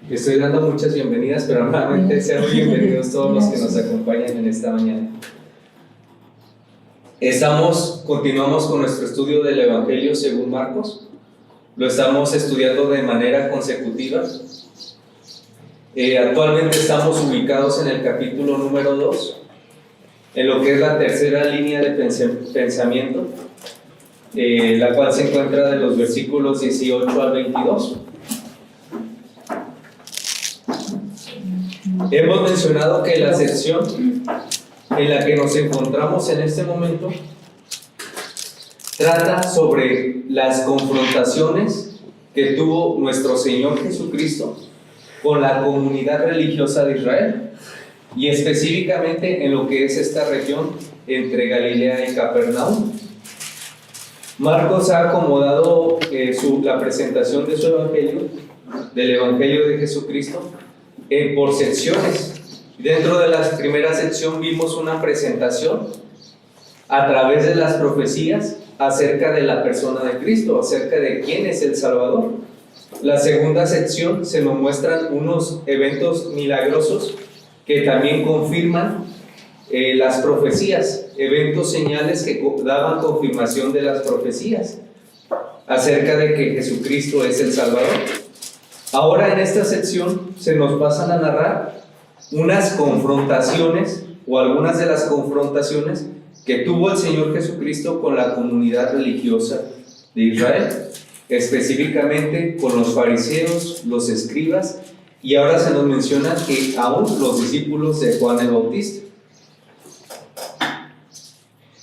Estoy dando muchas bienvenidas, pero nuevamente sean bienvenidos todos los que nos acompañan en esta mañana. Continuamos con nuestro estudio del Evangelio según Marcos. Lo estamos estudiando de manera consecutiva. Actualmente estamos ubicados en el capítulo número 2, en lo que es la tercera línea de pensamiento, la cual se encuentra de los versículos 18 al 22. Hemos mencionado que la sección en la que nos encontramos en este momento trata sobre las confrontaciones que tuvo nuestro Señor Jesucristo con la comunidad religiosa de Israel, y específicamente en lo que es esta región entre Galilea y Capernaum. Marcos ha acomodado la presentación de su evangelio, del evangelio de Jesucristo, por secciones. Dentro de la primera sección vimos una presentación a través de las profecías acerca de la persona de Cristo, acerca de quién es el Salvador. La segunda sección se nos muestran unos eventos milagrosos que también confirman las profecías, eventos señales que daban confirmación de las profecías acerca de que Jesucristo es el Salvador. Ahora en esta sección se nos pasan a narrar unas confrontaciones o algunas de las confrontaciones que tuvo el Señor Jesucristo con la comunidad religiosa de Israel, específicamente con los fariseos, los escribas, y ahora se nos menciona que aún los discípulos de Juan el Bautista.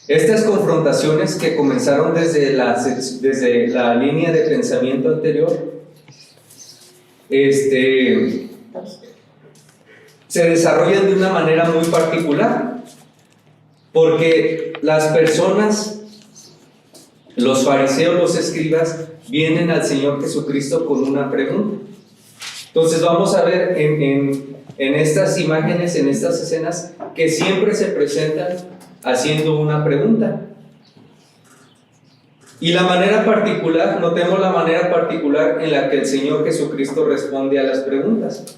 Estas confrontaciones que comenzaron desde la línea de pensamiento anterior, se desarrollan de una manera muy particular, porque las personas, los fariseos, los escribas, vienen al Señor Jesucristo con una pregunta. Entonces vamos a ver en estas imágenes, en estas escenas, que siempre se presentan haciendo una pregunta. Y la manera particular, notemos la manera particular en la que el Señor Jesucristo responde a las preguntas.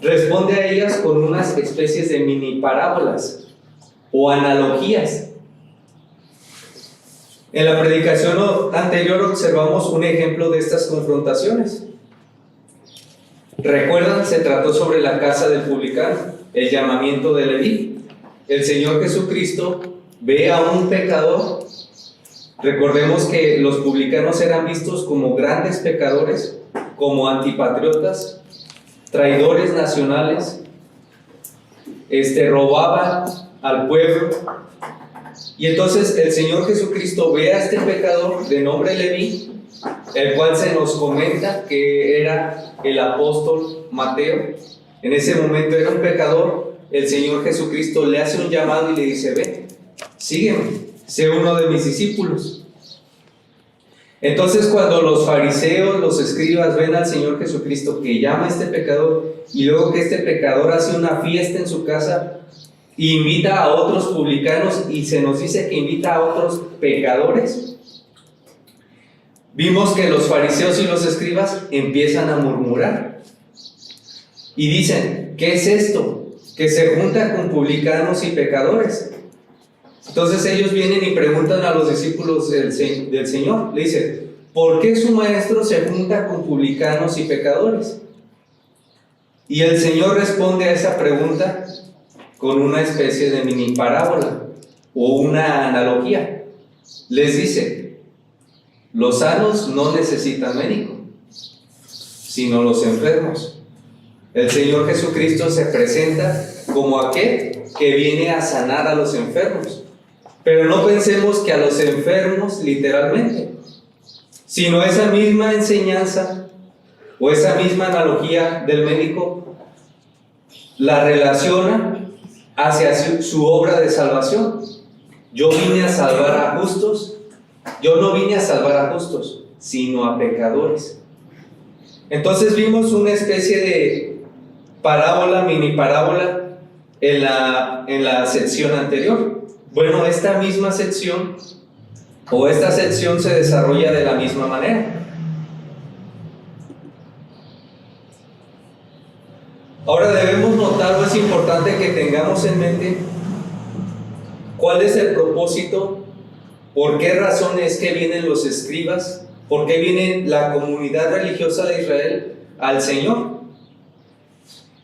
Responde a ellas con unas especies de mini parábolas o analogías. En la predicación anterior observamos un ejemplo de estas confrontaciones. ¿Recuerdan? Se trató sobre la casa del publicano, el llamamiento de Leví. El Señor Jesucristo ve a un pecador. Recordemos que los publicanos eran vistos como grandes pecadores, como antipatriotas, traidores nacionales, robaban al pueblo. Y entonces el Señor Jesucristo ve a este pecador de nombre Leví, el cual se nos comenta que era el apóstol Mateo. En ese momento era un pecador. El Señor Jesucristo le hace un llamado y le dice: ven, sígueme, sé uno de mis discípulos. Entonces cuando los fariseos, los escribas ven al Señor Jesucristo que llama a este pecador, y luego que este pecador hace una fiesta en su casa e invita a otros publicanos, y se nos dice que invita a otros pecadores, vimos que los fariseos y los escribas empiezan a murmurar y dicen: ¿qué es esto? Que se junta con publicanos y pecadores. Entonces ellos vienen y preguntan a los discípulos del Señor, le dicen: ¿por qué su maestro se junta con publicanos y pecadores? Y el Señor responde a esa pregunta con una especie de mini parábola o una analogía. Les dice: los sanos no necesitan médico, sino los enfermos. El Señor Jesucristo se presenta como aquel que viene a sanar a los enfermos. Pero no pensemos que a los enfermos literalmente, sino esa misma enseñanza o esa misma analogía del médico la relaciona hacia su obra de salvación. Yo vine a salvar a justos. Yo no vine a salvar a justos, sino a pecadores. Entonces vimos una especie de parábola, mini parábola en la sección anterior. Bueno, esta misma sección o esta sección se desarrolla de la misma manera. Ahora debemos notar, o es importante que tengamos en mente cuál es el propósito, por qué razón es que vienen los escribas, por qué viene la comunidad religiosa de Israel al Señor.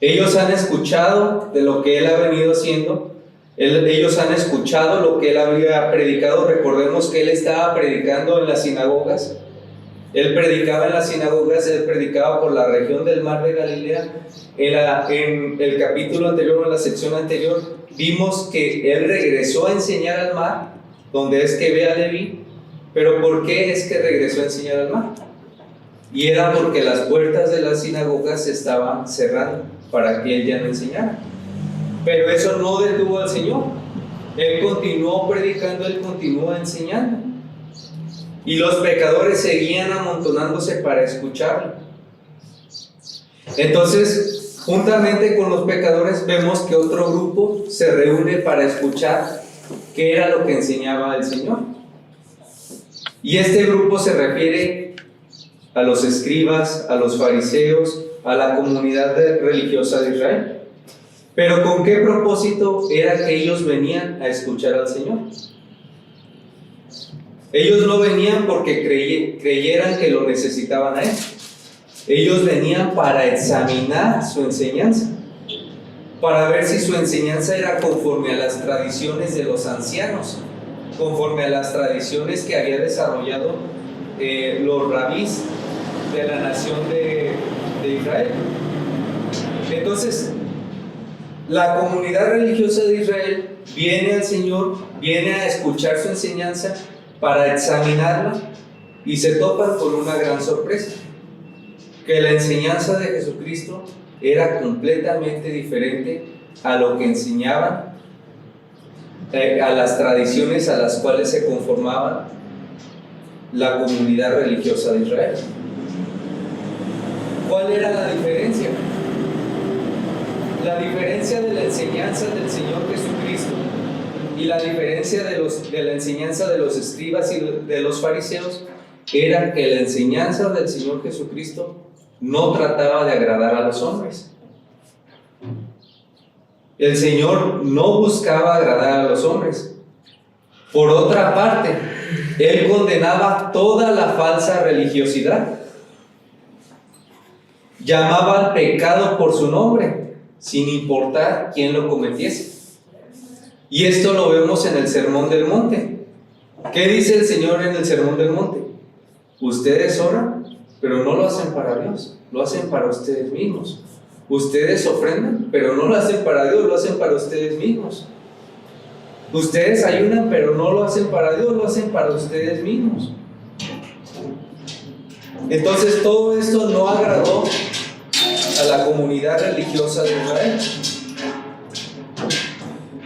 Ellos han escuchado de lo que Él ha venido haciendo, ellos han escuchado lo que Él había predicado. Recordemos que Él estaba predicando en las sinagogas. Él predicaba en las sinagogas, Él predicaba por la región del mar de Galilea. En el capítulo anterior, en la sección anterior, vimos que Él regresó a enseñar al mar, donde es que ve a Leví. Pero ¿por qué es que regresó a enseñar al mar? Y era porque las puertas de las sinagogas se estaban cerrando para que Él ya no enseñara. Pero eso no detuvo al Señor. Él continuó predicando, Él continuó enseñando. Y los pecadores seguían amontonándose para escucharlo. Entonces, juntamente con los pecadores, vemos que otro grupo se reúne para escuchar qué era lo que enseñaba el Señor. Y este grupo se refiere a los escribas, a los fariseos, a la comunidad religiosa de Israel. Pero ¿con qué propósito era que ellos venían a escuchar al Señor? Ellos no venían porque creyeran que lo necesitaban a Él. Ellos venían para examinar su enseñanza, para ver si su enseñanza era conforme a las tradiciones de los ancianos, conforme a las tradiciones que había desarrollado los rabís de la nación de Israel. Entonces, la comunidad religiosa de Israel viene al Señor, viene a escuchar su enseñanza para examinarla, y se topan con una gran sorpresa: que la enseñanza de Jesucristo era completamente diferente a lo que enseñaban, a las tradiciones a las cuales se conformaba la comunidad religiosa de Israel. ¿Cuál era la diferencia? La diferencia de la enseñanza del Señor Jesucristo y la diferencia de la enseñanza de los escribas y de los fariseos era que la enseñanza del Señor Jesucristo no trataba de agradar a los hombres. El Señor no buscaba agradar a los hombres. Por otra parte, Él condenaba toda la falsa religiosidad. Llamaba al pecado por su nombre, sin importar quién lo cometiese. Y esto lo vemos en el Sermón del Monte. ¿Qué dice el Señor en el Sermón del Monte? Ustedes oran, pero no lo hacen para Dios, lo hacen para ustedes mismos. Ustedes ofrendan, pero no lo hacen para Dios, lo hacen para ustedes mismos. Ustedes ayunan, pero no lo hacen para Dios, lo hacen para ustedes mismos. Entonces todo esto no agradó a la comunidad religiosa de Israel.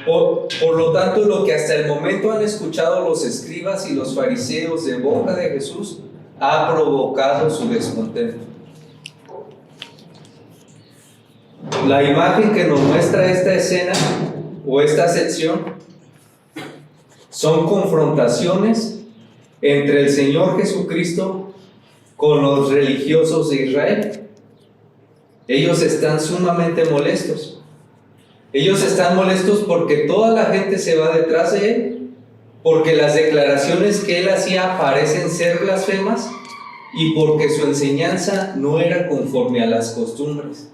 Por lo tanto, lo que hasta el momento han escuchado los escribas y los fariseos de boca de Jesús ha provocado su descontento. La imagen que nos muestra esta escena o esta sección son confrontaciones entre el Señor Jesucristo con los religiosos de Israel. Ellos están sumamente molestos. Ellos están molestos porque toda la gente se va detrás de Él, porque las declaraciones que Él hacía parecen ser blasfemas y porque su enseñanza no era conforme a las costumbres.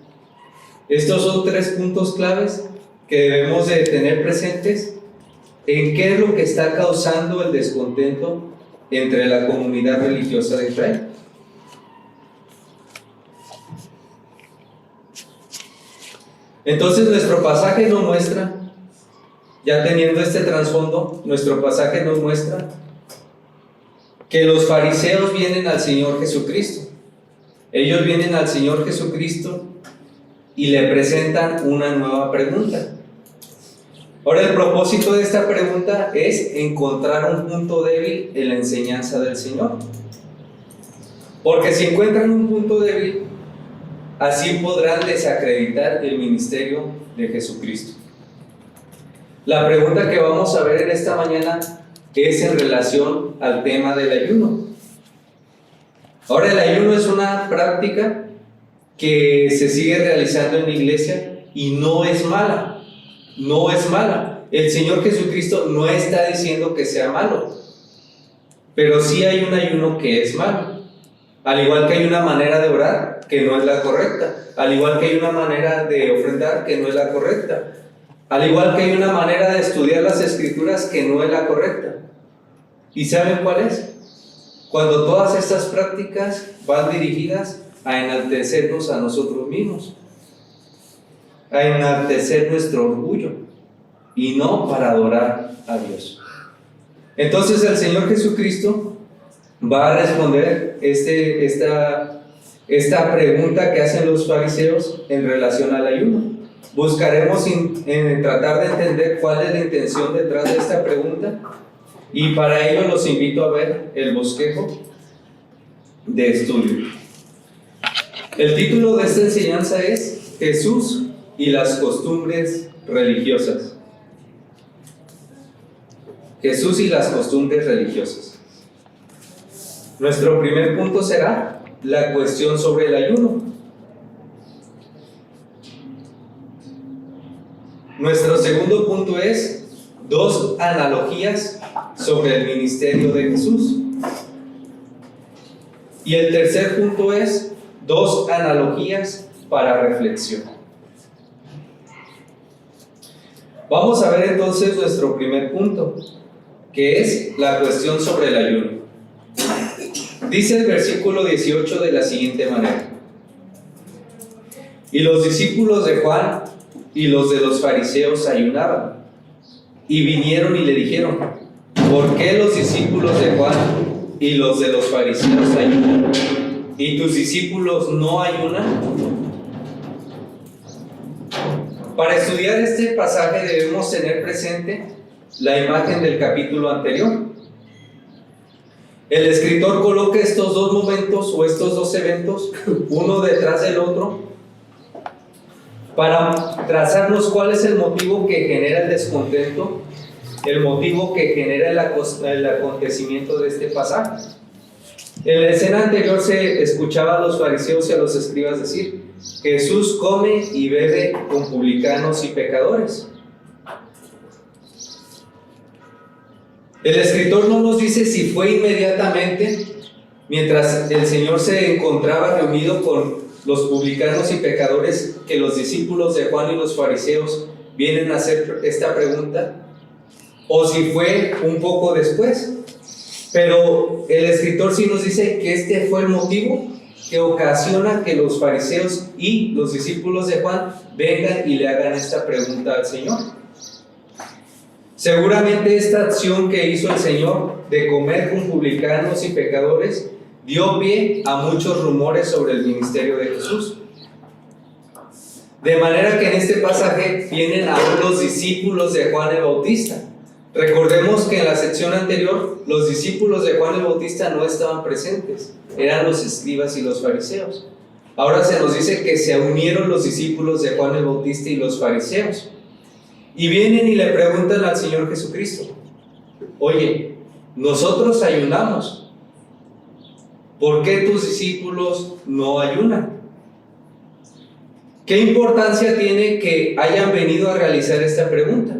Estos son tres puntos claves que debemos de tener presentes en qué es lo que está causando el descontento entre la comunidad religiosa de Israel. Entonces nuestro pasaje nos muestra, ya teniendo este trasfondo, nuestro pasaje nos muestra que los fariseos vienen al Señor Jesucristo. Ellos vienen al Señor Jesucristo y le presentan una nueva pregunta. Ahora, el propósito de esta pregunta es encontrar un punto débil en la enseñanza del Señor. Porque si encuentran un punto débil, así podrán desacreditar el ministerio de Jesucristo. La pregunta que vamos a ver en esta mañana es en relación al tema del ayuno. Ahora, el ayuno es una práctica que se sigue realizando en la iglesia y no es mala, no es mala. El Señor Jesucristo no está diciendo que sea malo, pero sí hay un ayuno que es malo. Al igual que hay una manera de orar que no es la correcta, al igual que hay una manera de ofrendar que no es la correcta, al igual que hay una manera de estudiar las Escrituras que no es la correcta. ¿Y saben cuál es? Cuando todas estas prácticas van dirigidas a enaltecernos a nosotros mismos, a enaltecer nuestro orgullo y no para adorar a Dios. Entonces el Señor Jesucristo va a responder esta pregunta que hacen los fariseos en relación al ayuno. Buscaremos en tratar de entender cuál es la intención detrás de esta pregunta, y para ello los invito a ver el bosquejo de estudio. El título de esta enseñanza es Jesús y las costumbres religiosas. Jesús y las costumbres religiosas. Nuestro primer punto será la cuestión sobre el ayuno. Nuestro segundo punto es dos analogías sobre el ministerio de Jesús. Y el tercer punto es dos analogías para reflexión. Vamos a ver entonces nuestro primer punto, que es la cuestión sobre el ayuno. Dice el versículo 18 de la siguiente manera: y los discípulos de Juan y los de los fariseos ayunaban, y vinieron y le dijeron: ¿por qué los discípulos de Juan y los de los fariseos ayunan, y tus discípulos no ayunan? Para estudiar este pasaje debemos tener presente la imagen del capítulo anterior. El escritor coloca estos dos momentos o estos dos eventos, uno detrás del otro, para trazarnos cuál es el motivo que genera el descontento, el motivo que genera el acontecimiento de este pasaje. En la escena anterior se escuchaba a los fariseos y a los escribas decir: Jesús come y bebe con publicanos y pecadores. El escritor no nos dice si fue inmediatamente, mientras el Señor se encontraba reunido con los publicanos y pecadores, que los discípulos de Juan y los fariseos vienen a hacer esta pregunta, o si fue un poco después. Pero el escritor sí nos dice que este fue el motivo que ocasiona que los fariseos y los discípulos de Juan vengan y le hagan esta pregunta al Señor. Seguramente esta acción que hizo el Señor de comer con publicanos y pecadores dio pie a muchos rumores sobre el ministerio de Jesús. De manera que en este pasaje vienen aún los discípulos de Juan el Bautista. Recordemos que en la sección anterior los discípulos de Juan el Bautista no estaban presentes, eran los escribas y los fariseos. Ahora se nos dice que se unieron los discípulos de Juan el Bautista y los fariseos, y vienen y le preguntan al Señor Jesucristo: oye, nosotros ayunamos, ¿por qué tus discípulos no ayunan? ¿Qué importancia tiene que hayan venido a realizar esta pregunta?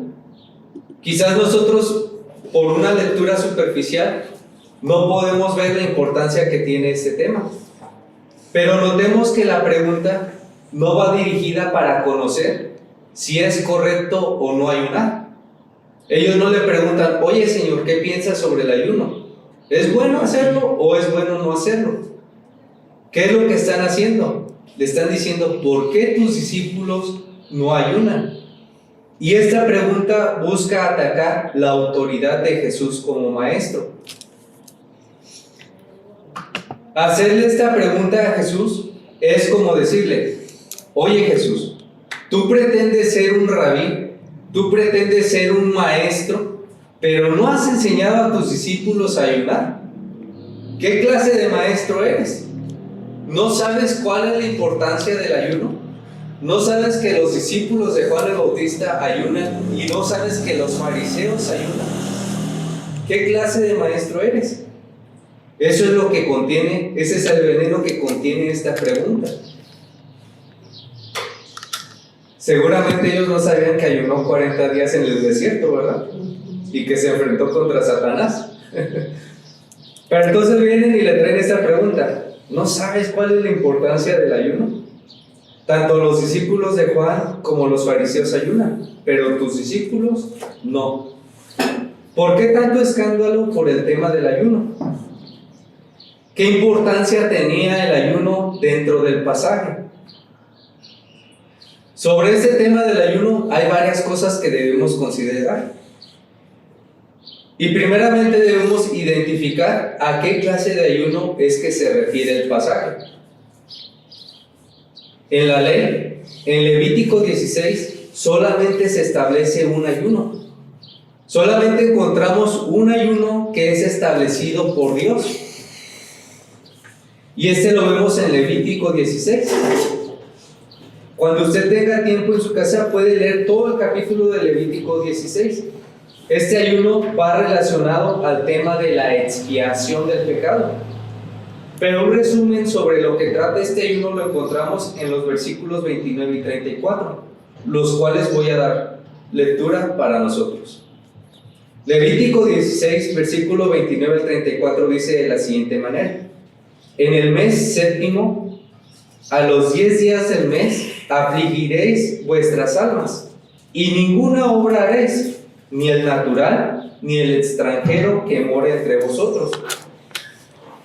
Quizás nosotros, por una lectura superficial, no podemos ver la importancia que tiene este tema. Pero notemos que la pregunta no va dirigida para conocer si es correcto o no ayunar. Ellos no le preguntan: oye Señor, ¿qué piensas sobre el ayuno? ¿Es bueno hacerlo o es bueno no hacerlo? ¿Qué es lo que están haciendo? Le están diciendo: ¿por qué tus discípulos no ayunan? Y esta pregunta busca atacar la autoridad de Jesús como maestro. Hacerle esta pregunta a Jesús es como decirle: oye Jesús, tú pretendes ser un rabí, tú pretendes ser un maestro, pero no has enseñado a tus discípulos a ayunar. ¿Qué clase de maestro eres? ¿No sabes cuál es la importancia del ayuno? ¿No sabes que los discípulos de Juan el Bautista ayunan y no sabes que los fariseos ayunan? ¿Qué clase de maestro eres? Eso es lo que contiene, ese es el veneno que contiene esta pregunta. Seguramente ellos no sabían que ayunó 40 días en el desierto, ¿verdad? Y que se enfrentó contra Satanás. Pero entonces vienen y le traen esta pregunta: ¿no sabes cuál es la importancia del ayuno? Tanto los discípulos de Juan como los fariseos ayunan, pero tus discípulos no. ¿Por qué tanto escándalo por el tema del ayuno? ¿Qué importancia tenía el ayuno dentro del pasaje? Sobre este tema del ayuno hay varias cosas que debemos considerar. Y primeramente debemos identificar a qué clase de ayuno es que se refiere el pasaje. En la ley, en Levítico 16, solamente se establece un ayuno. Solamente encontramos un ayuno que es establecido por Dios. Y este lo vemos en Levítico 16. Cuando usted tenga tiempo en su casa puede leer todo el capítulo de Levítico 16. Este ayuno va relacionado al tema de la expiación del pecado. Pero un resumen sobre lo que trata este ayuno lo encontramos en los versículos 29 y 34, los cuales voy a dar lectura para nosotros. Levítico 16, versículo 29 al 34 dice de la siguiente manera: en el mes séptimo, a los 10 días del mes, afligiréis vuestras almas, y ninguna obra haréis, ni el natural, ni el extranjero que more entre vosotros.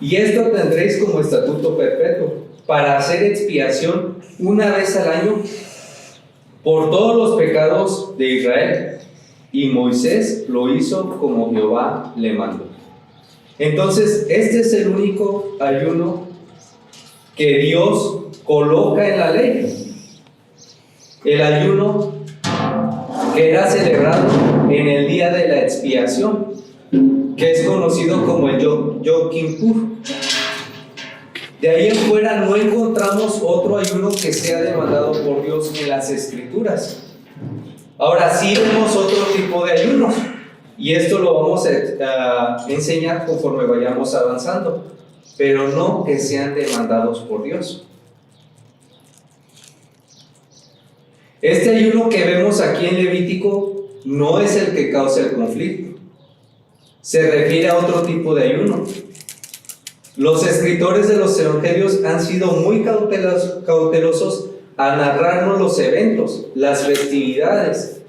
Y esto tendréis como estatuto perpetuo, para hacer expiación una vez al año por todos los pecados de Israel. Y Moisés lo hizo como Jehová le mandó. Entonces, este es el único ayuno que Dios coloca en la ley. El ayuno que era celebrado en el día de la expiación, que es conocido como el Yom Kippur. De ahí en fuera no encontramos otro ayuno que sea demandado por Dios en las Escrituras. Ahora sí vemos otro tipo de ayunos, y esto lo vamos a enseñar conforme vayamos avanzando, pero no que sean demandados por Dios. Este ayuno que vemos aquí en Levítico no es el que causa el conflicto. Se refiere a otro tipo de ayuno. Los escritores de los evangelios han sido muy cautelosos a narrarnos los eventos, las festividades,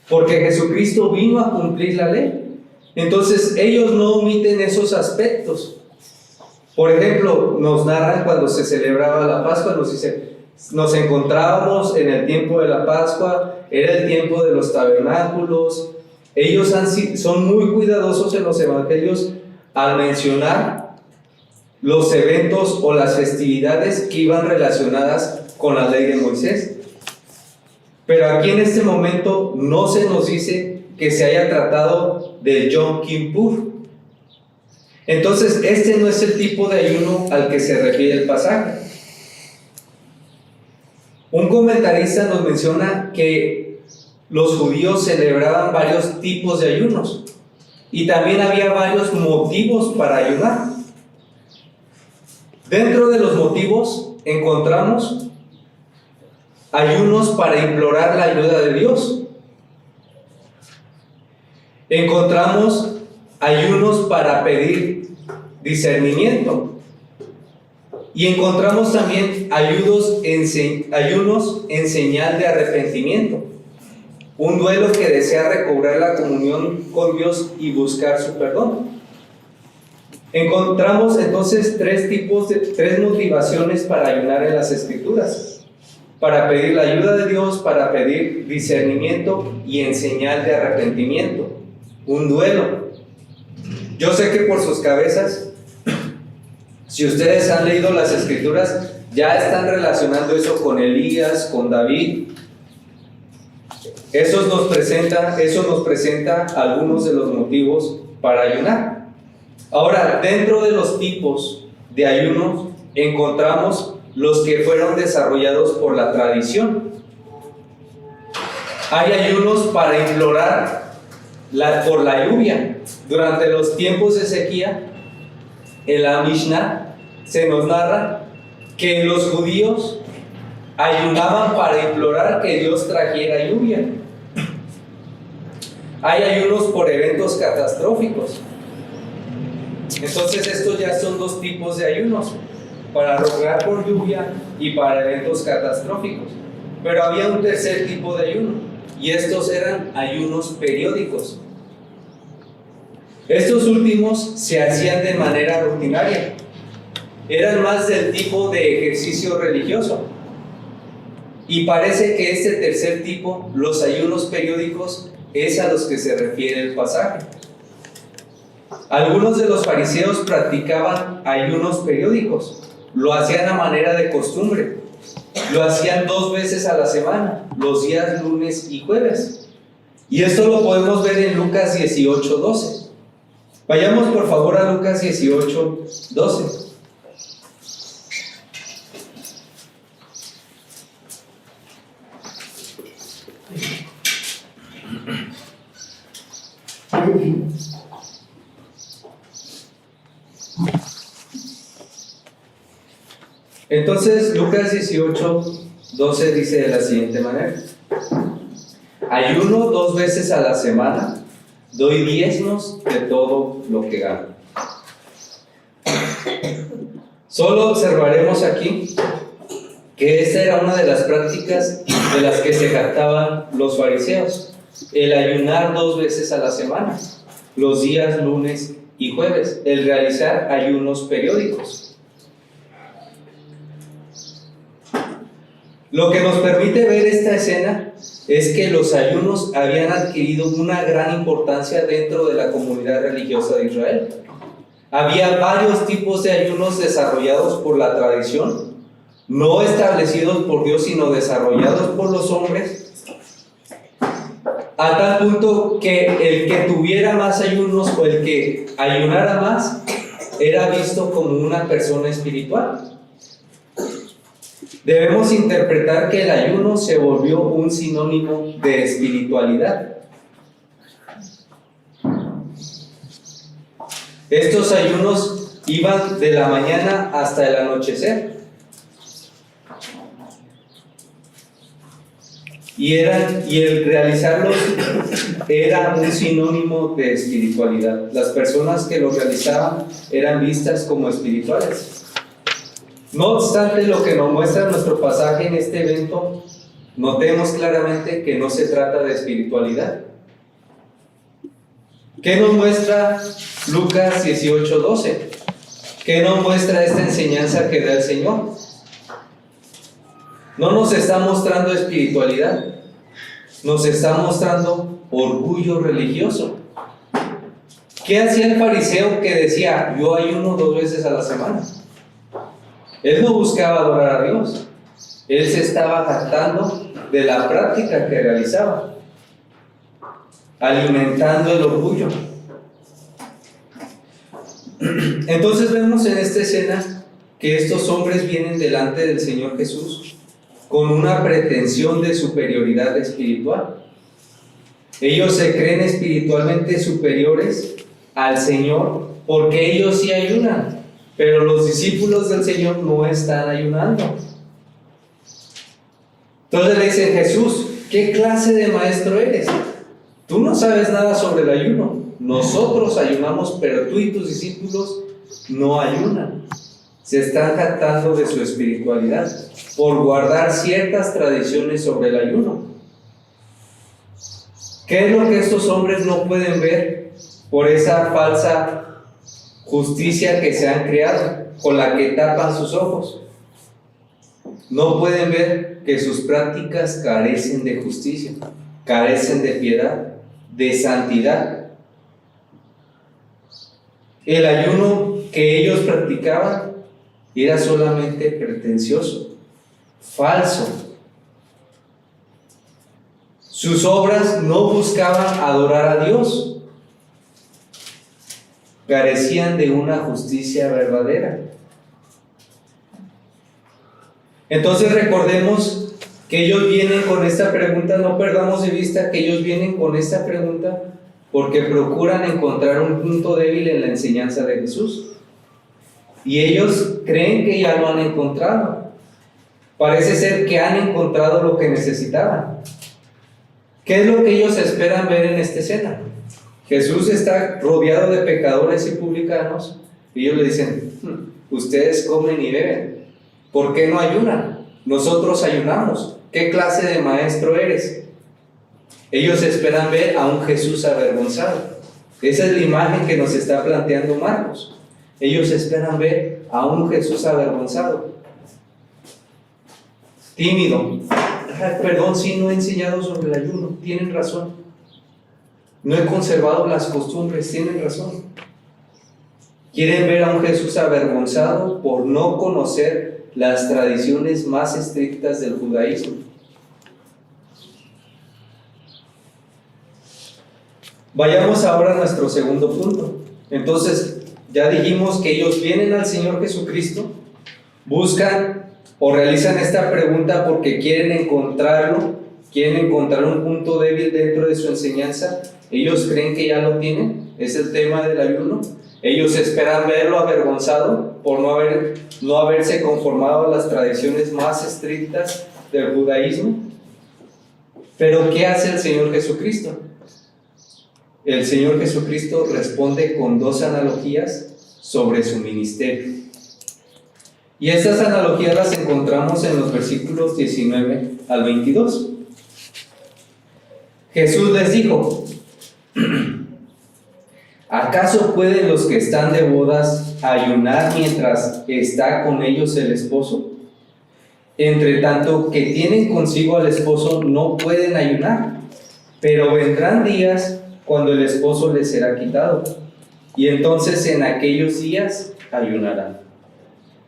porque Jesucristo vino a cumplir la ley. Entonces ellos no omiten esos aspectos. Por ejemplo, nos narran cuando se celebraba la Pascua, nos dice: nos encontrábamos en el tiempo de la Pascua, era el tiempo de los tabernáculos. Ellos son muy cuidadosos en los evangelios al mencionar los eventos o las festividades que iban relacionadas con la ley de Moisés. Pero aquí en este momento no se nos dice que se haya tratado del Yom Kippur. Entonces, este no es el tipo de ayuno al que se refiere el pasaje. Un comentarista nos menciona que los judíos celebraban varios tipos de ayunos y también había varios motivos para ayunar. Dentro de los motivos encontramos ayunos para implorar la ayuda de Dios. Encontramos ayunos para pedir discernimiento. Y encontramos también ayunos en señal de arrepentimiento. Un duelo que desea recobrar la comunión con Dios y buscar su perdón. Encontramos entonces tres motivaciones para ayunar en las Escrituras: para pedir la ayuda de Dios, para pedir discernimiento y en señal de arrepentimiento. Un duelo. Yo sé que por sus cabezas, si ustedes han leído las Escrituras, ya están relacionando eso con Elías, con David. Eso nos presenta algunos de los motivos para ayunar. Ahora, dentro de los tipos de ayunos encontramos los que fueron desarrollados por la tradición. Hay ayunos para implorar por la lluvia. Durante los tiempos de sequía, en la Mishnah se nos narra que los judíos ayunaban para implorar que Dios trajera lluvia. Hay ayunos por eventos catastróficos. Entonces estos ya son dos tipos de ayunos: para rogar por lluvia y para eventos catastróficos. Pero había un tercer tipo de ayuno, y estos eran ayunos periódicos. Estos últimos se hacían de manera rutinaria. Eran más del tipo de ejercicio religioso. Y parece que este tercer tipo, los ayunos periódicos, es a los que se refiere el pasaje. Algunos de los fariseos practicaban ayunos periódicos. Lo hacían a manera de costumbre. Lo hacían 2 veces a la semana, los días lunes y jueves. Y esto lo podemos ver en Lucas 18:12. Vayamos por favor a Lucas 18:12. Entonces Lucas 18:12 dice de la siguiente manera: ayuno 2 veces a la semana, doy diezmos de todo lo que gano. Solo observaremos aquí que esta era una de las prácticas de las que se jactaban los fariseos: el ayunar 2 veces a la semana, los días lunes y jueves, el realizar ayunos periódicos. Lo que nos permite ver esta escena es que los ayunos habían adquirido una gran importancia dentro de la comunidad religiosa de Israel. Había varios tipos de ayunos desarrollados por la tradición, no establecidos por Dios, sino desarrollados por los hombres, a tal punto que el que tuviera más ayunos o el que ayunara más era visto como una persona espiritual. Debemos interpretar que el ayuno se volvió un sinónimo de espiritualidad. Estos ayunos iban de la mañana hasta el anochecer. Y el realizarlos era un sinónimo de espiritualidad. Las personas que lo realizaban eran vistas como espirituales. No obstante, lo que nos muestra nuestro pasaje en este evento, notemos claramente que no se trata de espiritualidad. ¿Qué nos muestra Lucas 18:12? ¿Qué nos muestra esta enseñanza que da el Señor? No nos está mostrando espiritualidad, nos está mostrando orgullo religioso. ¿Qué hacía el fariseo que decía: yo ayuno 2 veces a la semana? Él no buscaba adorar a Dios, él se estaba jactando de la práctica que realizaba, alimentando el orgullo. Entonces vemos en esta escena que estos hombres vienen delante del Señor Jesús con una pretensión de superioridad espiritual. Ellos se creen espiritualmente superiores al Señor porque ellos sí ayunan, pero los discípulos del Señor no están ayunando. Entonces le dicen: Jesús, ¿qué clase de maestro eres? Tú no sabes nada sobre el ayuno. Nosotros ayunamos, pero tú y tus discípulos no ayunan. Se están jactando de su espiritualidad por guardar ciertas tradiciones sobre el ayuno. ¿Qué es lo que estos hombres no pueden ver por esa falsa justicia que se han creado, con la que tapan sus ojos? No pueden ver que sus prácticas carecen de justicia, carecen de piedad, de santidad. El ayuno que ellos practicaban era solamente pretencioso, falso. Sus obras no buscaban adorar a Dios, carecían de una justicia verdadera. Entonces recordemos que ellos vienen con esta pregunta, no perdamos de vista que ellos vienen con esta pregunta porque procuran encontrar un punto débil en la enseñanza de Jesús. Y ellos creen que ya lo han encontrado. parece ser que han encontrado lo que necesitaban. ¿Qué es lo que ellos esperan ver en esta escena? Jesús está rodeado de pecadores y publicanos, y ellos le dicen: ustedes comen y beben, ¿por qué no ayunan? Nosotros ayunamos. ¿Qué clase de maestro eres? Ellos esperan ver a un Jesús avergonzado. Esa es la imagen que nos está planteando Marcos. Ellos esperan ver a un Jesús avergonzado, tímido. Perdón, sí, no he enseñado sobre el ayuno. Tienen razón. No he conservado las costumbres. Tienen razón. Quieren ver a un Jesús avergonzado por no conocer las tradiciones más estrictas del judaísmo. Vayamos ahora a nuestro segundo punto. Entonces, ya dijimos que ellos vienen al Señor Jesucristo, buscan o realizan esta pregunta porque quieren encontrarlo, quieren encontrar un punto débil dentro de su enseñanza. Ellos creen que ya lo tienen. Es el tema del ayuno. Ellos esperan verlo avergonzado por no haberse conformado a las tradiciones más estrictas del judaísmo. Pero ¿qué hace el Señor Jesucristo? El Señor Jesucristo responde con dos analogías sobre su ministerio. Y estas analogías las encontramos en los versículos 19 al 22. Jesús les dijo: ¿acaso pueden los que están de bodas ayunar mientras está con ellos el esposo? Entre tanto que tienen consigo al esposo no pueden ayunar, pero vendrán días cuando el esposo les será quitado, y entonces en aquellos días ayunarán.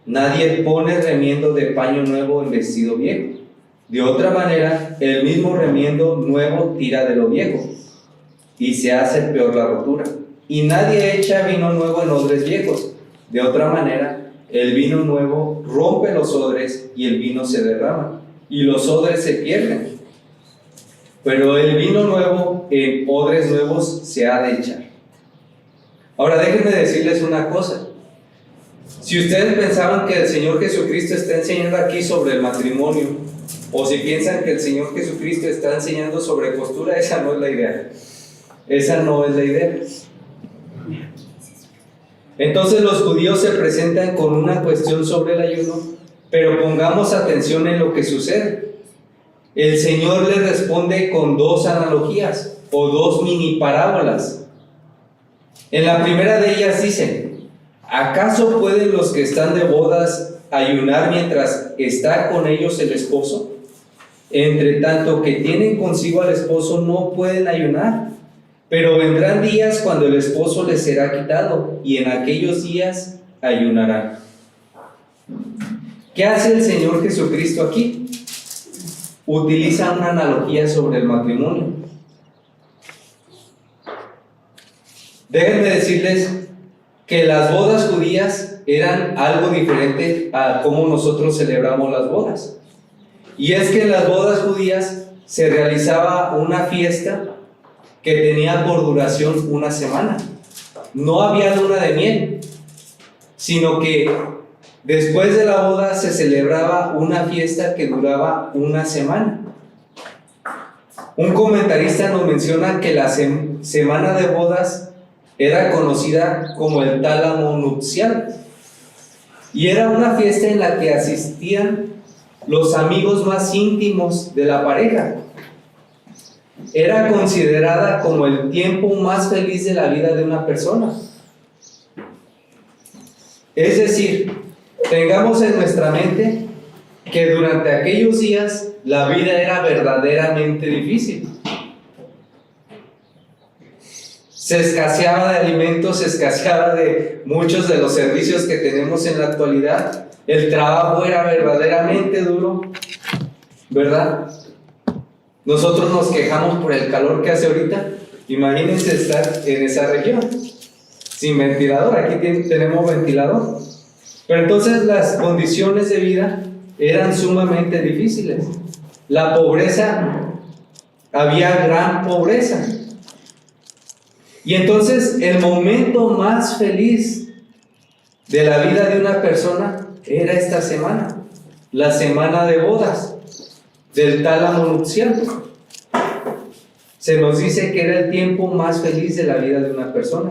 Nadie pone remiendo de paño nuevo en vestido viejo. De otra manera, el mismo remiendo nuevo tira de lo viejo, y se hace peor la rotura. Y nadie echa vino nuevo en odres viejos. De otra manera, el vino nuevo rompe los odres y el vino se derrama, y los odres se pierden. Pero el vino nuevo en odres nuevos se ha de echar. Ahora déjenme decirles una cosa. Si ustedes pensaban que el Señor Jesucristo está enseñando aquí sobre el matrimonio, o si piensan que el Señor Jesucristo está enseñando sobre costura, esa no es la idea. Esa no es la idea. Entonces los judíos se presentan con una cuestión sobre el ayuno, pero pongamos atención en lo que sucede. El Señor les responde con dos analogías o dos mini parábolas. En la primera de ellas dice: ¿acaso pueden los que están de bodas ayunar mientras está con ellos el esposo? Entre tanto que tienen consigo al esposo no pueden ayunar, pero vendrán días cuando el esposo les será quitado, y en aquellos días ayunarán. ¿Qué hace el Señor Jesucristo aquí? Utiliza una analogía sobre el matrimonio. Déjenme decirles que las bodas judías eran algo diferente a cómo nosotros celebramos las bodas. Y es que en las bodas judías se realizaba una fiesta que tenía por duración una semana. No había luna de miel, sino que después de la boda se celebraba una fiesta que duraba una semana. Un comentarista nos menciona que la semana de bodas era conocida como el tálamo nupcial, y era una fiesta en la que asistían los amigos más íntimos de la pareja. Era considerada como el tiempo más feliz de la vida de una persona. Es decir, tengamos en nuestra mente que durante aquellos días la vida era verdaderamente difícil. Se escaseaba de alimentos, se escaseaba de muchos de los servicios que tenemos en la actualidad. El trabajo era verdaderamente duro, ¿verdad? Nosotros nos quejamos por el calor que hace ahorita. Imagínense estar en esa región sin ventilador. Aquí tenemos ventilador. Pero entonces las condiciones de vida eran sumamente difíciles. La pobreza, había gran pobreza. Y entonces el momento más feliz de la vida de una persona era esta semana. la semana de bodas del tálamo nupcial. Se nos dice que era el tiempo más feliz de la vida de una persona.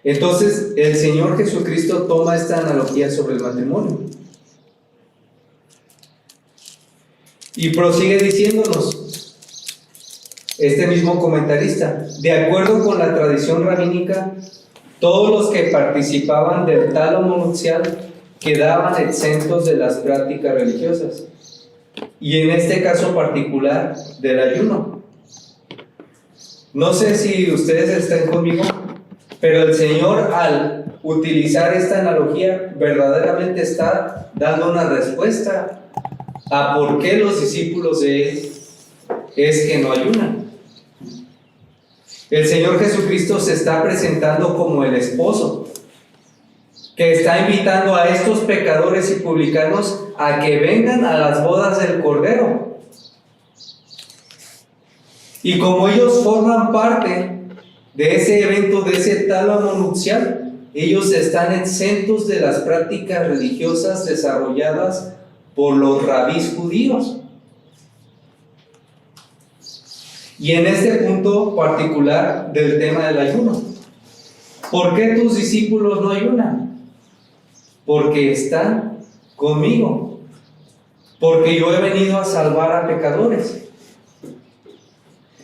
Entonces, el Señor Jesucristo toma esta analogía sobre el matrimonio y prosigue diciéndonos, este mismo comentarista: de acuerdo con la tradición rabínica, todos los que participaban del tálamo nupcial quedaban exentos de las prácticas religiosas, y en este caso particular del ayuno. No sé si ustedes están conmigo, pero el Señor, al utilizar esta analogía, verdaderamente está dando una respuesta a por qué los discípulos de Él es que no ayunan. El Señor Jesucristo se está presentando como el esposo que está invitando a estos pecadores y publicanos a que vengan a las bodas del Cordero. Y como ellos forman parte de ese evento, de ese tálamo nupcial, ellos están exentos de las prácticas religiosas desarrolladas por los rabís judíos. Y en este punto particular del tema del ayuno, ¿por qué tus discípulos no ayunan? Porque están conmigo, porque yo he venido a salvar a pecadores.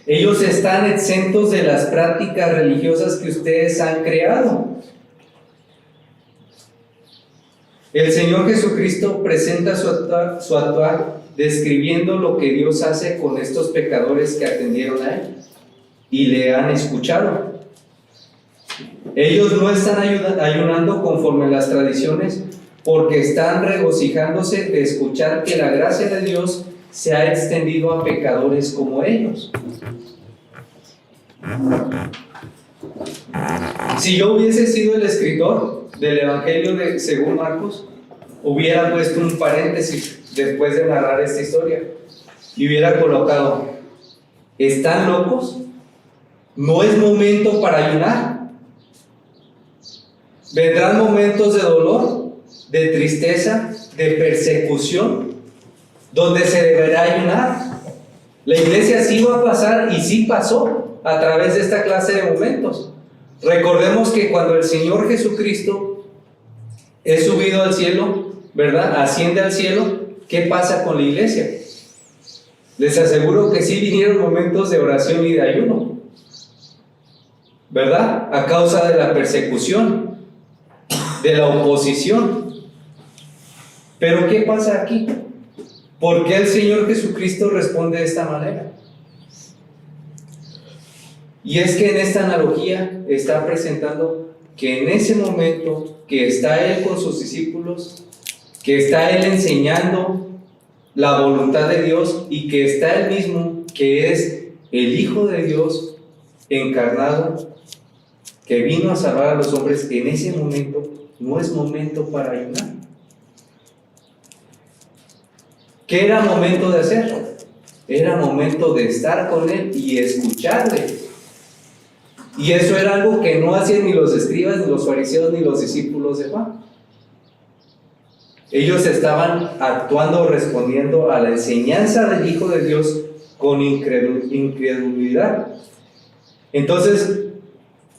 Ellos están exentos de las prácticas religiosas que ustedes han creado. El Señor Jesucristo presenta su actuar describiendo lo que Dios hace con estos pecadores que atendieron a Él y le han escuchado. Ellos no están ayunando conforme a las tradiciones, porque están regocijándose de escuchar que la gracia de Dios se ha extendido a pecadores como ellos. Si yo hubiese sido el escritor del Evangelio según Marcos, hubiera puesto un paréntesis después de narrar esta historia y hubiera colocado: ¿están locos? No es momento para ayunar. Vendrán momentos de dolor, de tristeza, de persecución, donde se deberá ayunar. La iglesia sí va a pasar, y sí pasó a través de esta clase de momentos. Recordemos que cuando el Señor Jesucristo es subido al cielo, ¿verdad?, asciende al cielo, ¿qué pasa con la iglesia? Les aseguro que sí vinieron momentos de oración y de ayuno, ¿verdad?, a causa de la persecución, de la oposición. Pero ¿qué pasa aquí? ¿Por qué el Señor Jesucristo responde de esta manera? Y es que en esta analogía está presentando que en ese momento que está Él con sus discípulos, que está Él enseñando la voluntad de Dios, y que está Él mismo, que es el Hijo de Dios encarnado, que vino a salvar a los hombres, que en ese momento no es momento para ayunar. ¿Qué era momento de hacer? Era momento de estar con Él y escucharle. Y eso era algo que no hacían ni los escribas, ni los fariseos, ni los discípulos de Juan. Ellos estaban actuando, respondiendo a la enseñanza del Hijo de Dios con incredulidad. Entonces,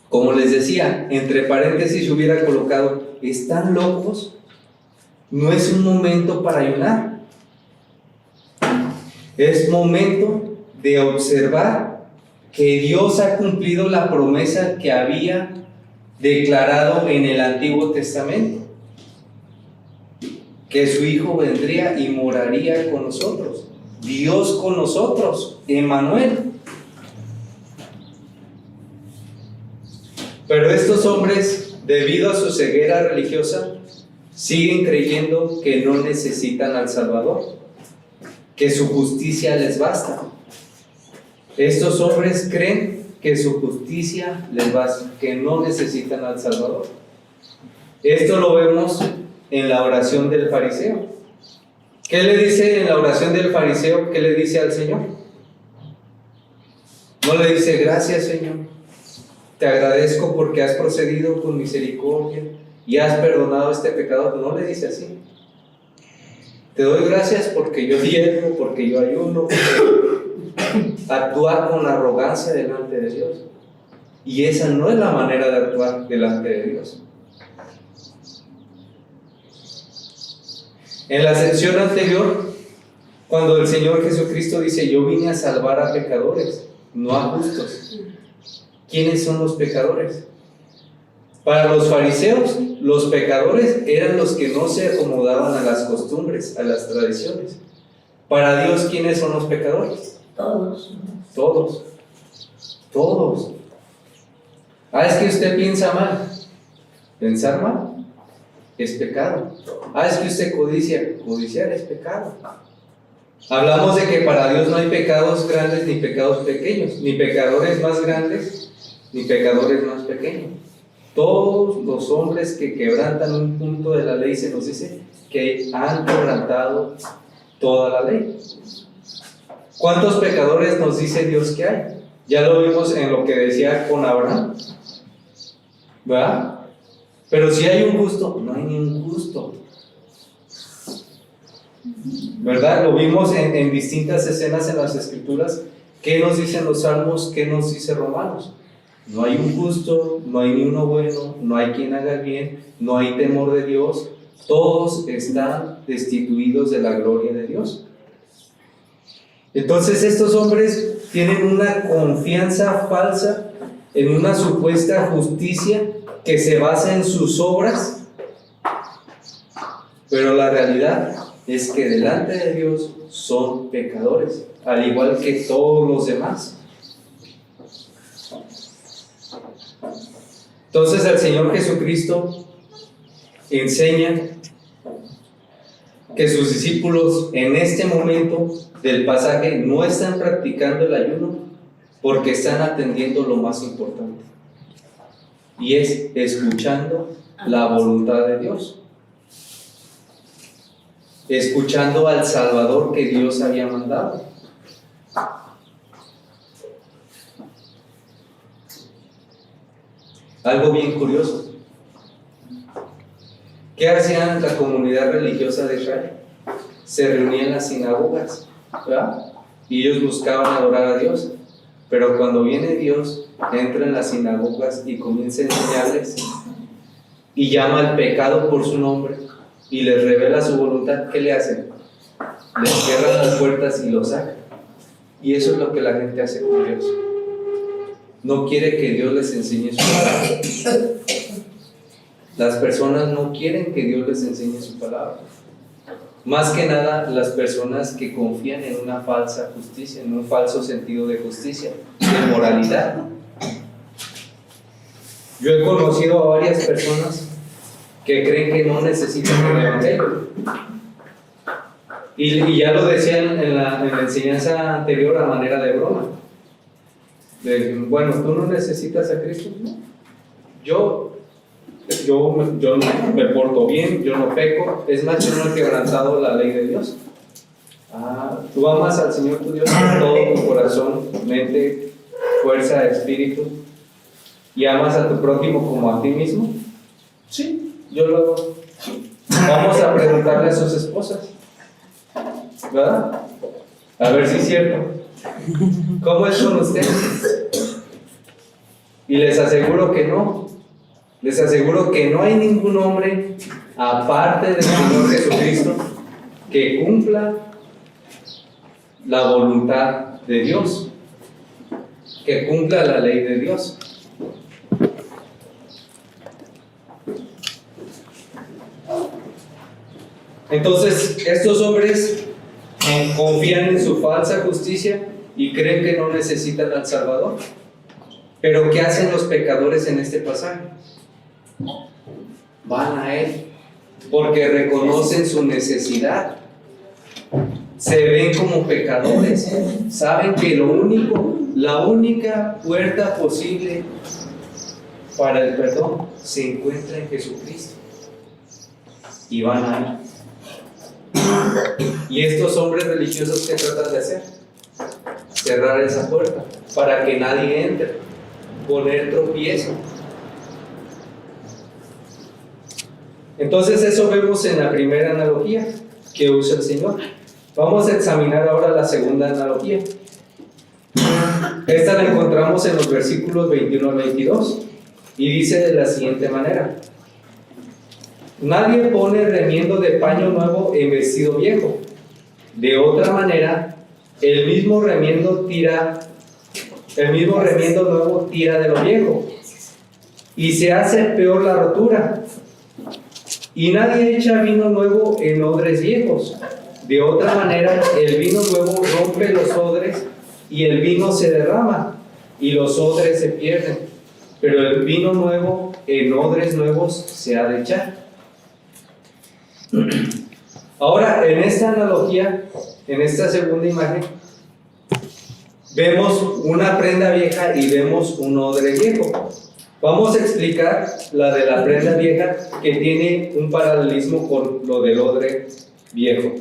como les decía, entre paréntesis yo hubiera colocado: ¿están locos? No es un momento para ayunar. Es momento de observar que Dios ha cumplido la promesa que había declarado en el Antiguo Testamento, que su Hijo vendría y moraría con nosotros, Dios con nosotros, Emmanuel. Pero estos hombres, debido a su ceguera religiosa, siguen creyendo que no necesitan al Salvador, que su justicia les basta. Estos hombres creen que su justicia les basta, que no necesitan al Salvador. Esto lo vemos en la oración del fariseo. ¿Qué le dice en la oración del fariseo? ¿Qué le dice al Señor? No le dice: gracias, Señor, te agradezco porque has procedido con misericordia y has perdonado este pecado. No le dice así. Te doy gracias porque yo diezmo, porque yo ayuno, actuar con arrogancia delante de Dios. Y esa no es la manera de actuar delante de Dios. En la sección anterior, cuando el Señor Jesucristo dice: yo vine a salvar a pecadores, no a justos. ¿Quiénes son los pecadores? Para los fariseos, los pecadores eran los que no se acomodaban a las costumbres, a las tradiciones. Para Dios, ¿quiénes son los pecadores? Todos. Todos. Todos. Es que usted piensa mal. Pensar mal es pecado. Es que usted codicia. Codiciar es pecado. Hablamos de que para Dios no hay pecados grandes ni pecados pequeños, ni pecadores más grandes ni pecadores más pequeños. Todos los hombres que quebrantan un punto de la ley, se nos dice que han quebrantado toda la ley. ¿Cuántos pecadores nos dice Dios que hay? Ya lo vimos en lo que decía con Abraham, ¿verdad? Pero si hay un justo, no hay ni un justo, ¿verdad? Lo vimos en distintas escenas en las Escrituras. ¿Qué nos dicen los Salmos? ¿Qué nos dice Romanos? No hay un justo, no hay ni uno bueno, no hay quien haga bien, no hay temor de Dios. Todos están destituidos de la gloria de Dios. Entonces estos hombres tienen una confianza falsa en una supuesta justicia que se basa en sus obras, pero la realidad es que delante de Dios son pecadores, al igual que todos los demás. Entonces el Señor Jesucristo enseña que sus discípulos en este momento del pasaje no están practicando el ayuno porque están atendiendo lo más importante, y es escuchando la voluntad de Dios, escuchando al Salvador que Dios había mandado. Algo bien curioso. ¿Qué hacían la comunidad religiosa de Israel? Se reunían en las sinagogas, ¿verdad? Y ellos buscaban adorar a Dios. Pero cuando viene Dios, entra en las sinagogas y comienza a enseñarles y llama al pecado por su nombre y les revela su voluntad. ¿Qué le hacen? Les cierran las puertas y lo sacan. Y eso es lo que la gente hace con Dios. No quiere que Dios les enseñe su palabra. Las personas no quieren que Dios les enseñe su palabra. Más que nada, las personas que confían en una falsa justicia, en un falso sentido de justicia, de moralidad. Yo he conocido a varias personas que creen que no necesitan el Evangelio. Y ya lo decían en la enseñanza anterior a manera de broma. Bueno, tú no necesitas a Cristo, ¿no? Yo me porto bien, yo no peco, es más, yo no he quebrantado la ley de Dios. Tú amas al Señor tu Dios con todo tu corazón, mente, fuerza, espíritu, y amas a tu prójimo como a ti mismo. Sí, yo lo hago. Vamos a preguntarle a sus esposas, ¿verdad? A ver si es cierto. ¿Cómo es con ustedes? Y les aseguro que no. Les aseguro que no hay ningún hombre aparte del Señor Jesucristo que cumpla la voluntad de Dios, que cumpla la ley de Dios. Entonces, estos hombres confían en su falsa justicia y creen que no necesitan al Salvador. Pero ¿qué hacen los pecadores en este pasaje? Van a Él porque reconocen su necesidad, se ven como pecadores, saben que la única puerta posible para el perdón se encuentra en Jesucristo, y van a Él. Y estos hombres religiosos, ¿qué tratan de hacer? Cerrar esa puerta para que nadie entre, poner tropiezo. Entonces eso vemos en la primera analogía. que usa el Señor. Vamos a examinar ahora la segunda analogía. Esta la encontramos en los versículos 21 al 22 y dice de la siguiente manera: nadie pone remiendo de paño nuevo en vestido viejo. De otra manera, el mismo remiendo nuevo tira de lo viejo, y se hace peor la rotura. Y nadie echa vino nuevo en odres viejos. De otra manera, el vino nuevo rompe los odres, y el vino se derrama, y los odres se pierden. Pero el vino nuevo en odres nuevos se ha de echar. Ahora, en esta analogía, en esta segunda imagen, vemos una prenda vieja y vemos un odre viejo. Vamos a explicar la de la prenda vieja, que tiene un paralelismo con lo del odre viejo.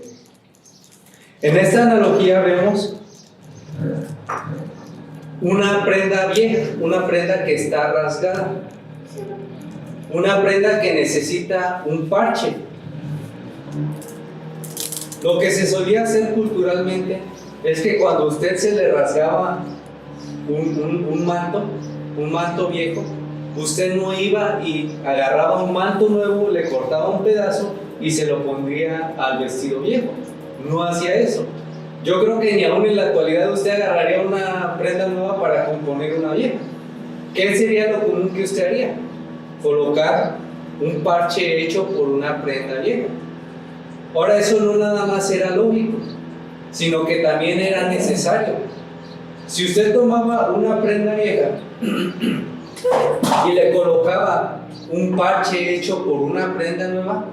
En esta analogía vemos una prenda vieja, una prenda que está rasgada, una prenda que necesita un parche. Lo que se solía hacer culturalmente es que cuando a usted se le rasgaba un manto viejo, usted no iba y agarraba un manto nuevo, le cortaba un pedazo y se lo pondría al vestido viejo. No hacía eso. Yo creo que ni aún en la actualidad usted agarraría una prenda nueva para componer una vieja. ¿Qué sería lo común que usted haría? Colocar un parche hecho por una prenda vieja. Ahora, eso no nada más era lógico, sino que también era necesario. Si usted tomaba una prenda vieja y le colocaba un parche hecho por una prenda nueva,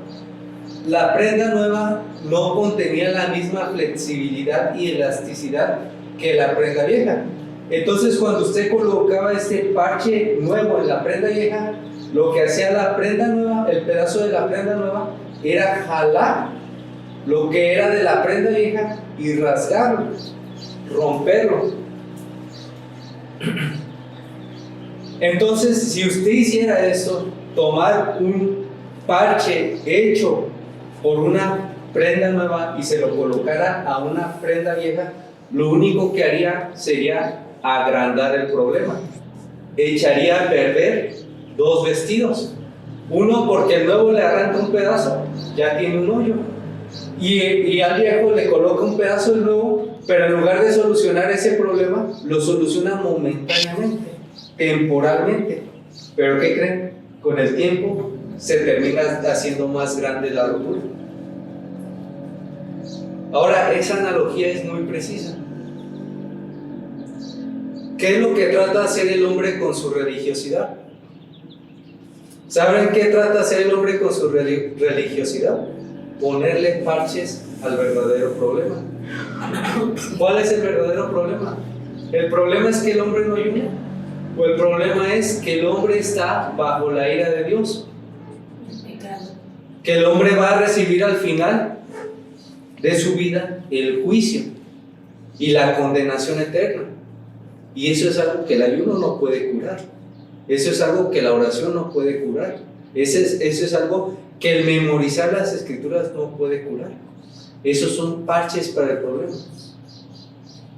la prenda nueva no contenía la misma flexibilidad y elasticidad que la prenda vieja. Entonces, cuando usted colocaba este parche nuevo en la prenda vieja, lo que hacía la prenda nueva, el pedazo de la prenda nueva, era jalar lo que era de la prenda vieja y rasgarlo, romperlo. Entonces, si usted hiciera esto, tomar un parche hecho por una prenda nueva y se lo colocara a una prenda vieja, lo único que haría sería agrandar el problema. Echaría a perder dos vestidos. Uno, porque el nuevo le arranca un pedazo, ya tiene un hoyo. Y al viejo le coloca un pedazo del nuevo, pero en lugar de solucionar ese problema, lo soluciona momentáneamente, temporalmente. ¿Pero qué creen? Con el tiempo se termina haciendo más grande la rotura. Ahora, esa analogía es muy precisa. ¿Qué es lo que trata de hacer el hombre con su religiosidad? ¿Saben qué trata de hacer el hombre con su religiosidad? Ponerle parches al verdadero problema. ¿Cuál es el verdadero problema? ¿El problema es que el hombre no ayuna? ¿O el problema es que el hombre está bajo la ira de Dios? Que el hombre va a recibir al final de su vida el juicio y la condenación eterna. Y eso es algo que el ayuno no puede curar. Eso es algo que la oración no puede curar. Eso es algo que el memorizar las escrituras no puede curar. Esos son parches para el problema.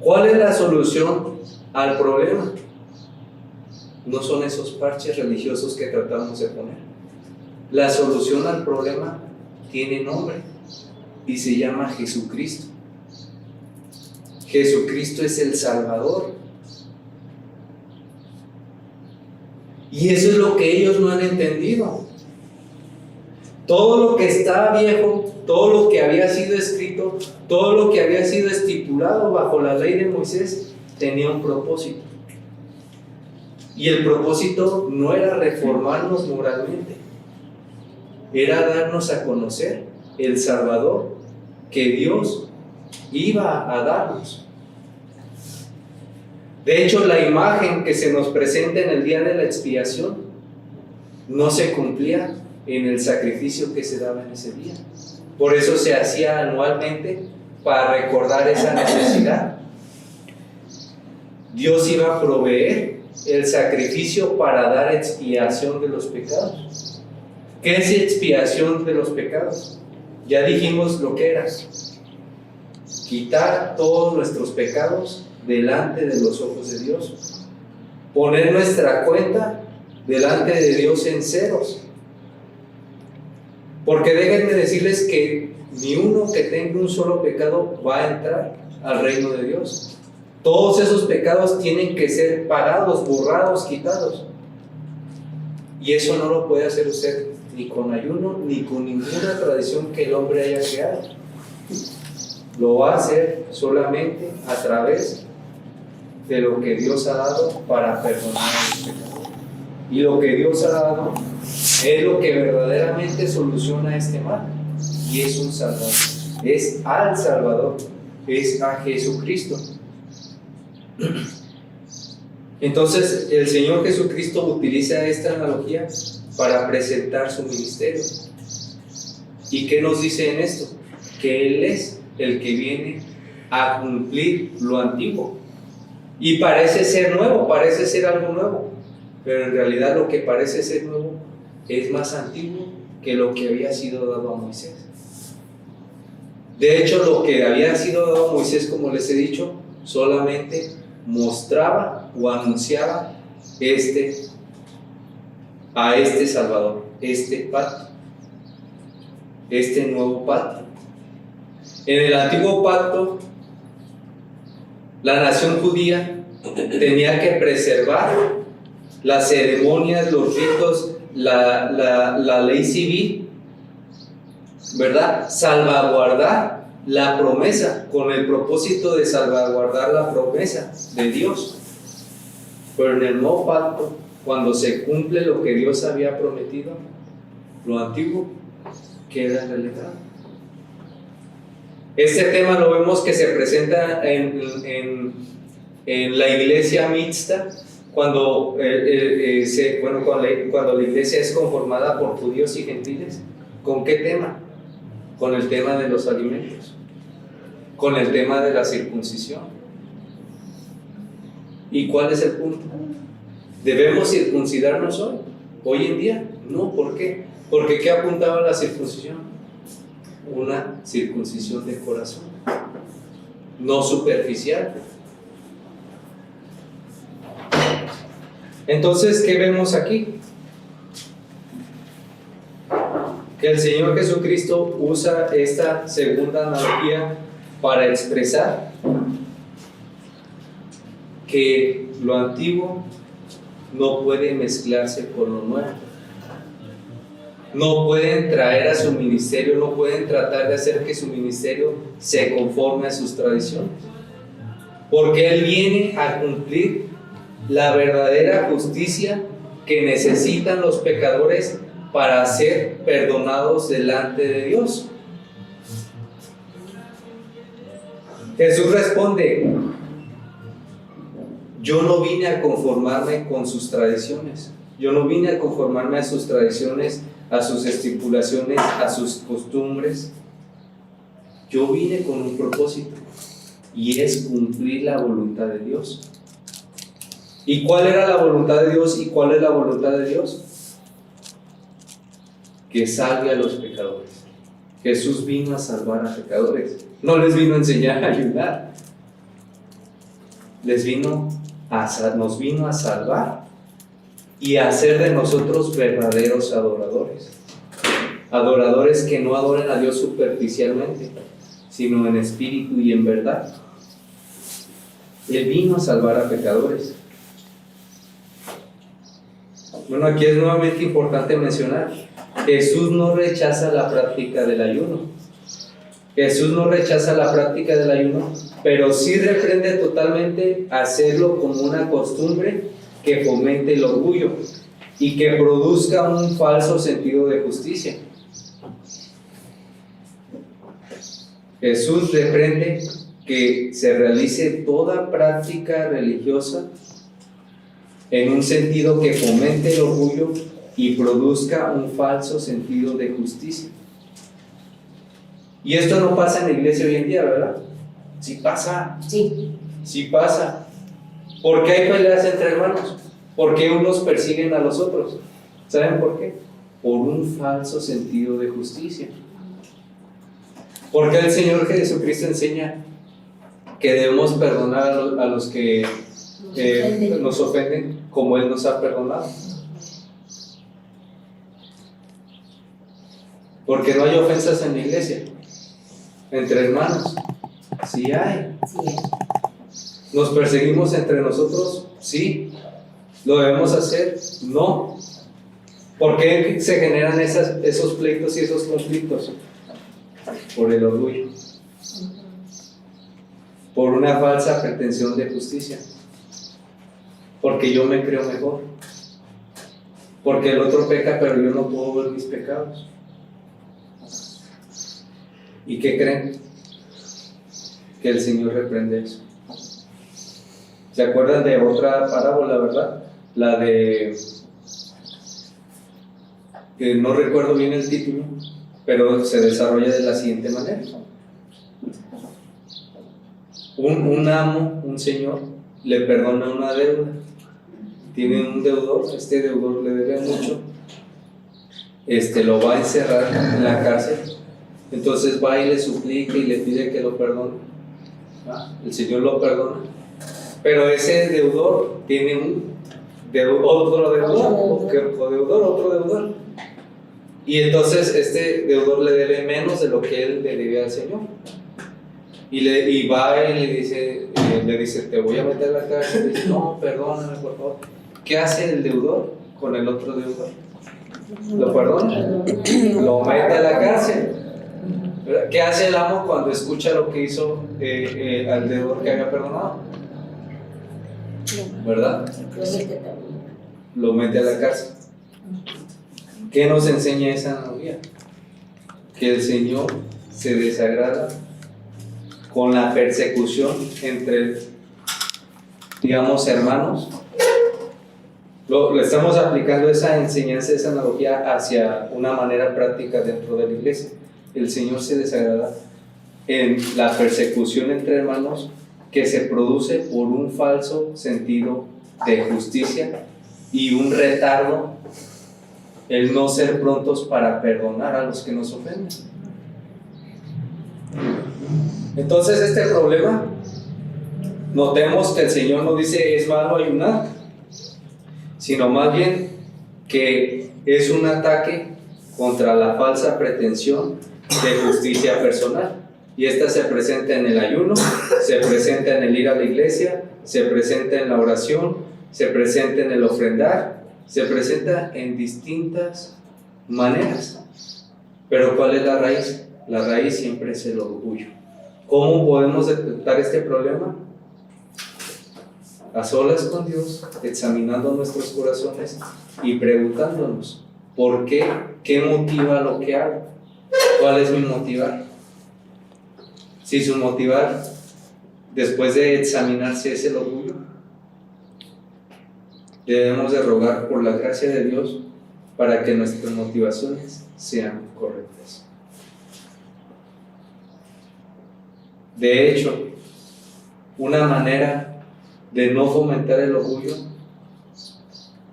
¿Cuál es la solución al problema? No son esos parches religiosos que tratamos de poner. La solución al problema tiene nombre y se llama Jesucristo. Jesucristo es el Salvador. Y eso es lo que ellos no han entendido. Todo lo que está viejo, todo lo que había sido escrito, todo lo que había sido estipulado bajo la ley de Moisés, tenía un propósito. Y el propósito no era reformarnos moralmente, era darnos a conocer el Salvador que Dios iba a darnos. De hecho, la imagen que se nos presenta en el día de la expiación no se cumplía en el sacrificio que se daba en ese día. Por eso se hacía anualmente, para recordar esa necesidad. Dios iba a proveer el sacrificio para dar expiación de los pecados. ¿Qué es expiación de los pecados? Ya dijimos lo que era: quitar todos nuestros pecados delante de los ojos de Dios, poner nuestra cuenta delante de Dios en ceros. Porque déjenme decirles que ni uno que tenga un solo pecado va a entrar al reino de Dios. Todos esos pecados tienen que ser pagados, borrados, quitados. Y eso no lo puede hacer usted ni con ayuno, ni con ninguna tradición que el hombre haya creado. Lo va a hacer solamente a través de lo que Dios ha dado para perdonar los pecados. Y lo que Dios ha dado es lo que verdaderamente soluciona este mal. Y es un Salvador. Es al Salvador. Es a Jesucristo. Entonces el Señor Jesucristo utiliza esta analogía para presentar su ministerio. ¿Y qué nos dice en esto? Que Él es el que viene a cumplir lo antiguo. Y parece ser nuevo, parece ser algo nuevo, pero en realidad lo que parece ser nuevo es más antiguo que lo que había sido dado a Moisés. De hecho, lo que había sido dado a Moisés, como les he dicho, solamente mostraba o anunciaba a este Salvador, este pacto, este nuevo pacto. En el antiguo pacto, la nación judía tenía que preservar las ceremonias, los ritos, la ley civil, ¿verdad? Salvaguardar la promesa, con el propósito de salvaguardar la promesa de Dios. Pero en el nuevo pacto, cuando se cumple lo que Dios había prometido, lo antiguo queda relegado. Este tema lo vemos que se presenta en la iglesia mixta, cuando la iglesia es conformada por judíos y gentiles. ¿Con qué tema? Con el tema de los alimentos, con el tema de la circuncisión. ¿Y cuál es el punto? ¿Debemos circuncidarnos hoy en día? No, ¿por qué? Porque ¿qué apuntaba la circuncisión? Una circuncisión de corazón, no superficial. Entonces, ¿qué vemos aquí? Que el Señor Jesucristo usa esta segunda analogía para expresar que lo antiguo no puede mezclarse con lo nuevo. No pueden traer a su ministerio, no pueden tratar de hacer que su ministerio se conforme a sus tradiciones. Porque Él viene a cumplir la verdadera justicia que necesitan los pecadores para ser perdonados delante de Dios. Jesús responde: yo no vine a conformarme con sus tradiciones. Yo no vine a conformarme a sus tradiciones, a sus estipulaciones, a sus costumbres. Yo vine con un propósito, y es cumplir la voluntad de Dios. ¿Y cuál era la voluntad de Dios y cuál es la voluntad de Dios? Que salve a los pecadores. Jesús vino a salvar a pecadores. No les vino a enseñar a ayudar. Nos vino a salvar y a hacer de nosotros verdaderos adoradores. Adoradores que no adoren a Dios superficialmente, sino en espíritu y en verdad. Él vino a salvar a pecadores. Bueno, aquí es nuevamente importante mencionar: Jesús no rechaza la práctica del ayuno. Jesús no rechaza la práctica del ayuno, pero sí reprende totalmente hacerlo como una costumbre que fomente el orgullo y que produzca un falso sentido de justicia. Jesús reprende que se realice toda práctica religiosa en un sentido que fomente el orgullo y produzca un falso sentido de justicia. Y esto no pasa en la iglesia hoy en día, ¿verdad? Sí pasa. Sí pasa. ¿Por qué hay peleas entre hermanos? ¿Por qué unos persiguen a los otros? ¿Saben por qué? Por un falso sentido de justicia. Porque el Señor Jesucristo enseña que debemos perdonar a los que nos ofenden como Él nos ha perdonado. Porque no hay ofensas en la iglesia, entre hermanos. Sí hay. ¿Nos perseguimos entre nosotros? Sí. ¿Lo debemos hacer? No. ¿Por qué se generan esos pleitos y esos conflictos? Por el orgullo. Por una falsa pretensión de justicia. Porque yo me creo mejor. Porque el otro peca, pero yo no puedo ver mis pecados. ¿Y qué creen? Que el Señor reprende eso. ¿Se acuerdan de otra parábola, verdad? La de... que no recuerdo bien el título, pero se desarrolla de la siguiente manera. Un amo, un señor, le perdona una deuda. Tiene un deudor, este deudor le debe mucho, lo va a encerrar en la cárcel. Entonces va y le suplica y le pide que lo perdone. El Señor lo perdona, pero ese deudor tiene otro deudor, y entonces este deudor le debe menos de lo que él le debe al Señor, y va y le dice, te voy a meter a la cárcel. Y dice, no, perdóname por favor. ¿Qué hace el deudor con el otro deudor? Lo perdona, lo mete a la cárcel. ¿Qué hace el amo cuando escucha lo que hizo al deudor que había perdonado? ¿Verdad? Lo mete a la cárcel. ¿Qué nos enseña esa analogía? Que el Señor se desagrada con la persecución entre, digamos, hermanos. Le estamos aplicando esa enseñanza, esa analogía hacia una manera práctica dentro de la iglesia. El Señor se desagrada en la persecución entre hermanos que se produce por un falso sentido de justicia y un retardo, el no ser prontos para perdonar a los que nos ofenden. Entonces este problema, notemos que el Señor no dice es malo ayunar, sino más bien que es un ataque contra la falsa pretensión de justicia personal. Y esta se presenta en el ayuno, se presenta en el ir a la iglesia, se presenta en la oración, se presenta en el ofrendar, se presenta en distintas maneras. Pero ¿cuál es la raíz? La raíz siempre es el orgullo. ¿Cómo podemos detectar este problema? A solas con Dios, examinando nuestros corazones y preguntándonos, ¿por qué? ¿Qué motiva lo que hago? ¿Cuál es mi motivar? Si su motivar, después de examinarse, es el orgullo, debemos de rogar por la gracia de Dios para que nuestras motivaciones sean correctas. De hecho, una manera de no fomentar el orgullo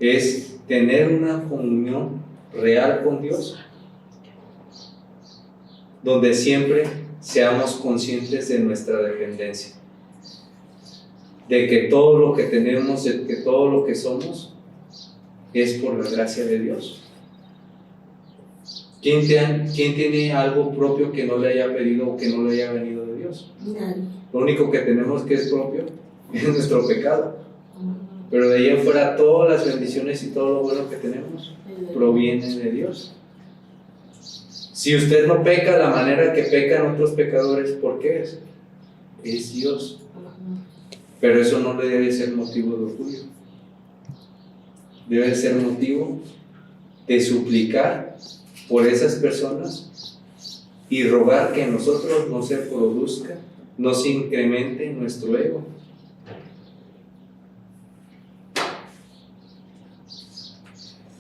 es tener una comunión real con Dios, donde siempre seamos conscientes de nuestra dependencia, de que todo lo que tenemos, de que todo lo que somos es por la gracia de Dios. ¿Quién tiene algo propio que no le haya pedido o que no le haya venido de Dios? Nadie. Lo único que tenemos que es propio es nuestro pecado, pero de ahí en fuera todas las bendiciones y todo lo bueno que tenemos provienen de Dios. Si usted no peca la manera que pecan otros pecadores, ¿por qué es? Es Dios. Pero eso no le debe ser motivo de orgullo. Debe ser motivo de suplicar por esas personas y rogar que en nosotros no se produzca, no se incremente nuestro ego.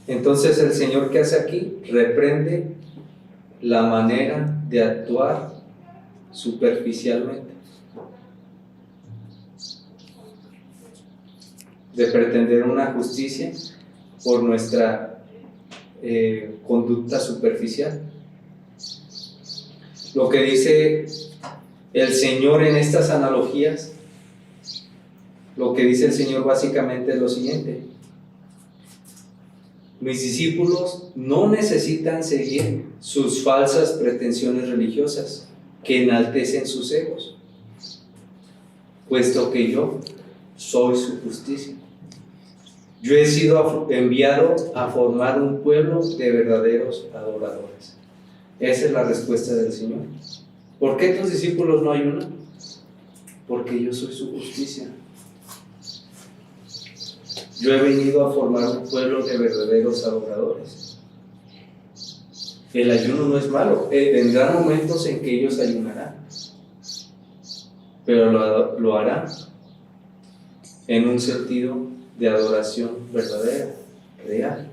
Entonces el Señor, ¿qué hace aquí? Reprende la manera de actuar superficialmente, de pretender una justicia por nuestra conducta superficial. lo que dice el Señor en estas analogías, lo que dice el Señor básicamente es lo siguiente: mis discípulos no necesitan seguir sus falsas pretensiones religiosas que enaltecen sus egos, puesto que yo soy su justicia. Yo he sido enviado a formar un pueblo de verdaderos adoradores. Esa es la respuesta del Señor. ¿Por qué tus discípulos no ayunan? Porque yo soy su justicia. Yo he venido a formar un pueblo de verdaderos adoradores. El ayuno no es malo. Vendrán momentos en que ellos ayunarán, pero lo harán en un sentido de adoración verdadera, real,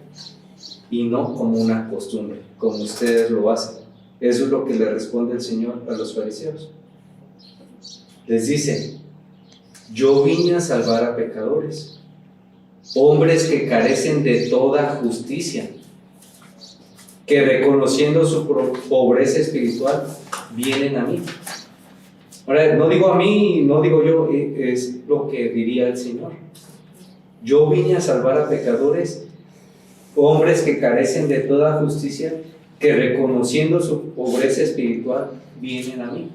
y no como una costumbre, como ustedes lo hacen. Eso es lo que le responde el Señor a los fariseos. Les dice: yo vine a salvar a pecadores, hombres que carecen de toda justicia, que reconociendo su pobreza espiritual vienen a mí. Ahora, no digo a mí, no digo yo, es lo que diría el Señor. Yo vine a salvar a pecadores, hombres que carecen de toda justicia, que reconociendo su pobreza espiritual vienen a mí,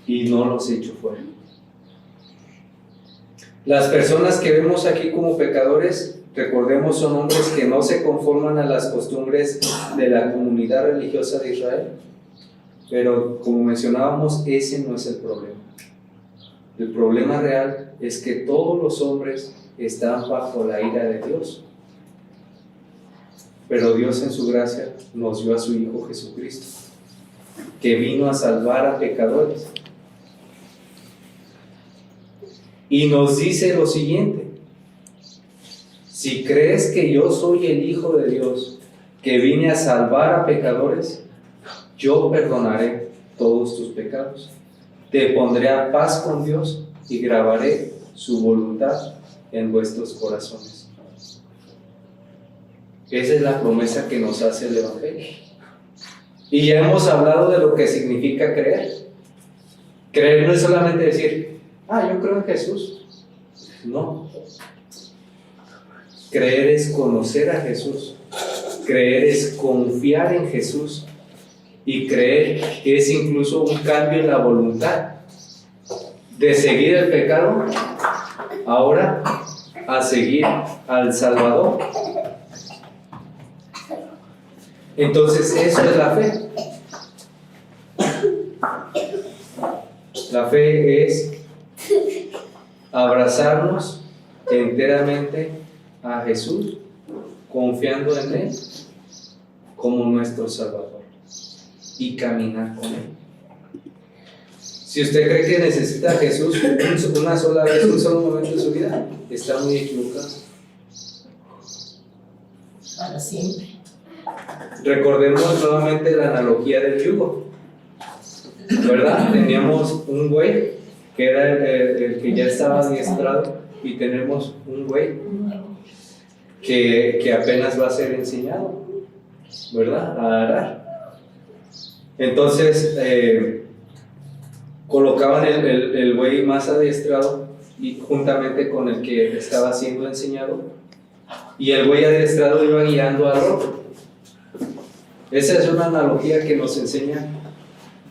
y no los echo fuera. Las personas que vemos aquí como pecadores, recordemos, son hombres que no se conforman a las costumbres de la comunidad religiosa de Israel, pero como mencionábamos, ese no es el problema. El problema real es que todos los hombres están bajo la ira de Dios, pero Dios en su gracia nos dio a su Hijo Jesucristo, que vino a salvar a pecadores. Y nos dice lo siguiente: si crees que yo soy el Hijo de Dios, que vine a salvar a pecadores, yo perdonaré todos tus pecados, te pondré a paz con Dios y grabaré su voluntad en vuestros corazones. Esa es la promesa que nos hace el Evangelio. Y ya hemos hablado de lo que significa creer. Creer no es solamente decir: yo creo en Jesús. No. Creer es conocer a Jesús. Creer es confiar en Jesús. Y creer es incluso un cambio en la voluntad de seguir el pecado, ahora a seguir al Salvador. Entonces, eso es la fe. La fe es abrazarnos enteramente a Jesús, confiando en Él como nuestro Salvador, y caminar con Él. Si usted cree que necesita a Jesús una sola vez, un solo momento de su vida, está muy equivocado. Para siempre. Recordemos nuevamente la analogía del yugo, ¿verdad? Teníamos un buey que era el que ya estaba adiestrado, y tenemos un buey que apenas va a ser enseñado, ¿verdad? A arar. Entonces colocaban el buey más adiestrado y juntamente con el que estaba siendo enseñado, y el buey adiestrado iba guiando al otro. Esa es una analogía que nos enseña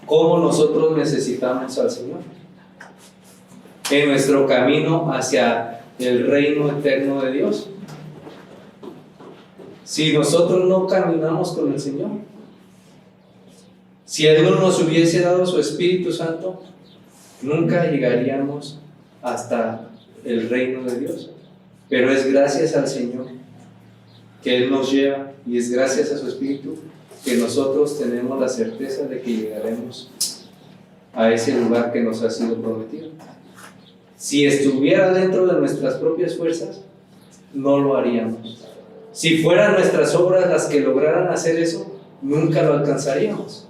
cómo nosotros necesitamos al Señor en nuestro camino hacia el reino eterno de Dios. Si nosotros no caminamos con el Señor, si Él no nos hubiese dado su Espíritu Santo, nunca llegaríamos hasta el reino de Dios. Pero es gracias al Señor que Él nos lleva, y es gracias a su Espíritu que nosotros tenemos la certeza de que llegaremos a ese lugar que nos ha sido prometido. Si estuviera dentro de nuestras propias fuerzas, no lo haríamos. Si fueran nuestras obras las que lograran hacer eso, nunca lo alcanzaríamos.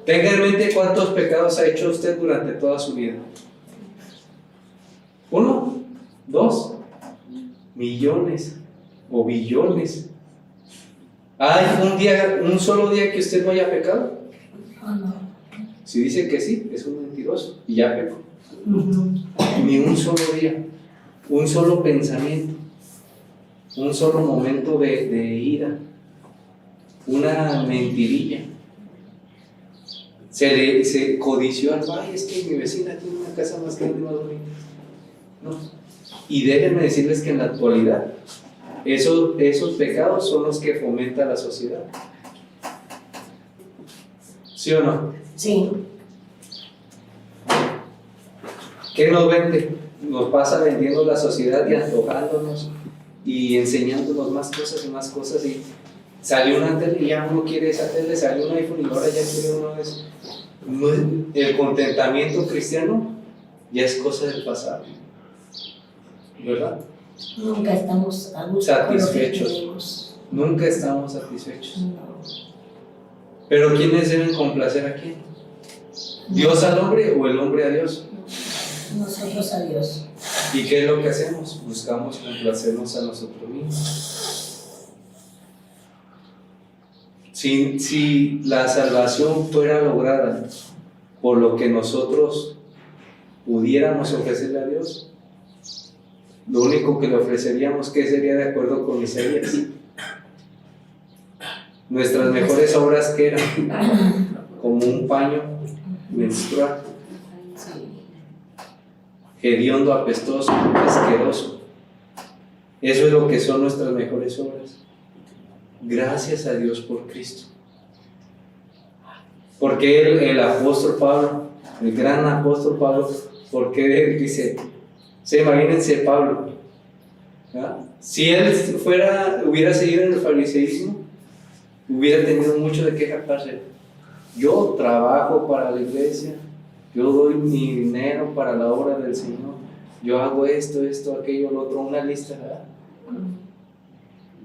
Tenga en mente cuántos pecados ha hecho usted durante toda su vida. 1, 2, millones o billones. ¿Hay un solo día que usted no haya pecado? no. Si dice que sí, es un mentiroso y ya pecó. Ujú. Ni un solo día, un solo pensamiento, un solo momento de ira, una mentirilla. Se codició algo, ay, es que mi vecina tiene una casa más grande, más bonita. No. Y déjenme decirles que en la actualidad, esos pecados son los que fomenta la sociedad. ¿Sí o no? Sí. ¿Qué nos vende? Nos pasa vendiendo la sociedad y antojándonos y enseñándonos más cosas y salió una tele y ya uno quiere esa tele, salió un iPhone y ahora ya quiere uno de eso. El contentamiento cristiano ya es cosa del pasado, ¿verdad? Nunca estamos a gusto con lo que Satisfechos. tenemos. Nunca estamos satisfechos. No. Pero ¿quiénes deben complacer a quién? ¿Dios al hombre o el hombre a Dios? Nosotros a Dios. ¿Y qué es lo que hacemos? Buscamos complacernos a nosotros mismos. Si la salvación fuera lograda por lo que nosotros pudiéramos ofrecerle a Dios, lo único que le ofreceríamos, ¿qué sería de acuerdo con Isaías? Nuestras mejores obras, ¿qué eran? Como un paño menstrual, hediondo, apestoso, asqueroso. Eso es lo que son nuestras mejores obras. Gracias a Dios por Cristo. Porque el apóstol Pablo, el gran apóstol Pablo, porque él dice, imagínense Pablo, ¿verdad? Si él hubiera seguido en el fariseísmo, hubiera tenido mucho de qué jactarse. Yo trabajo para la iglesia, yo doy mi dinero para la obra del Señor, yo hago esto, aquello, lo otro, una lista, ¿verdad?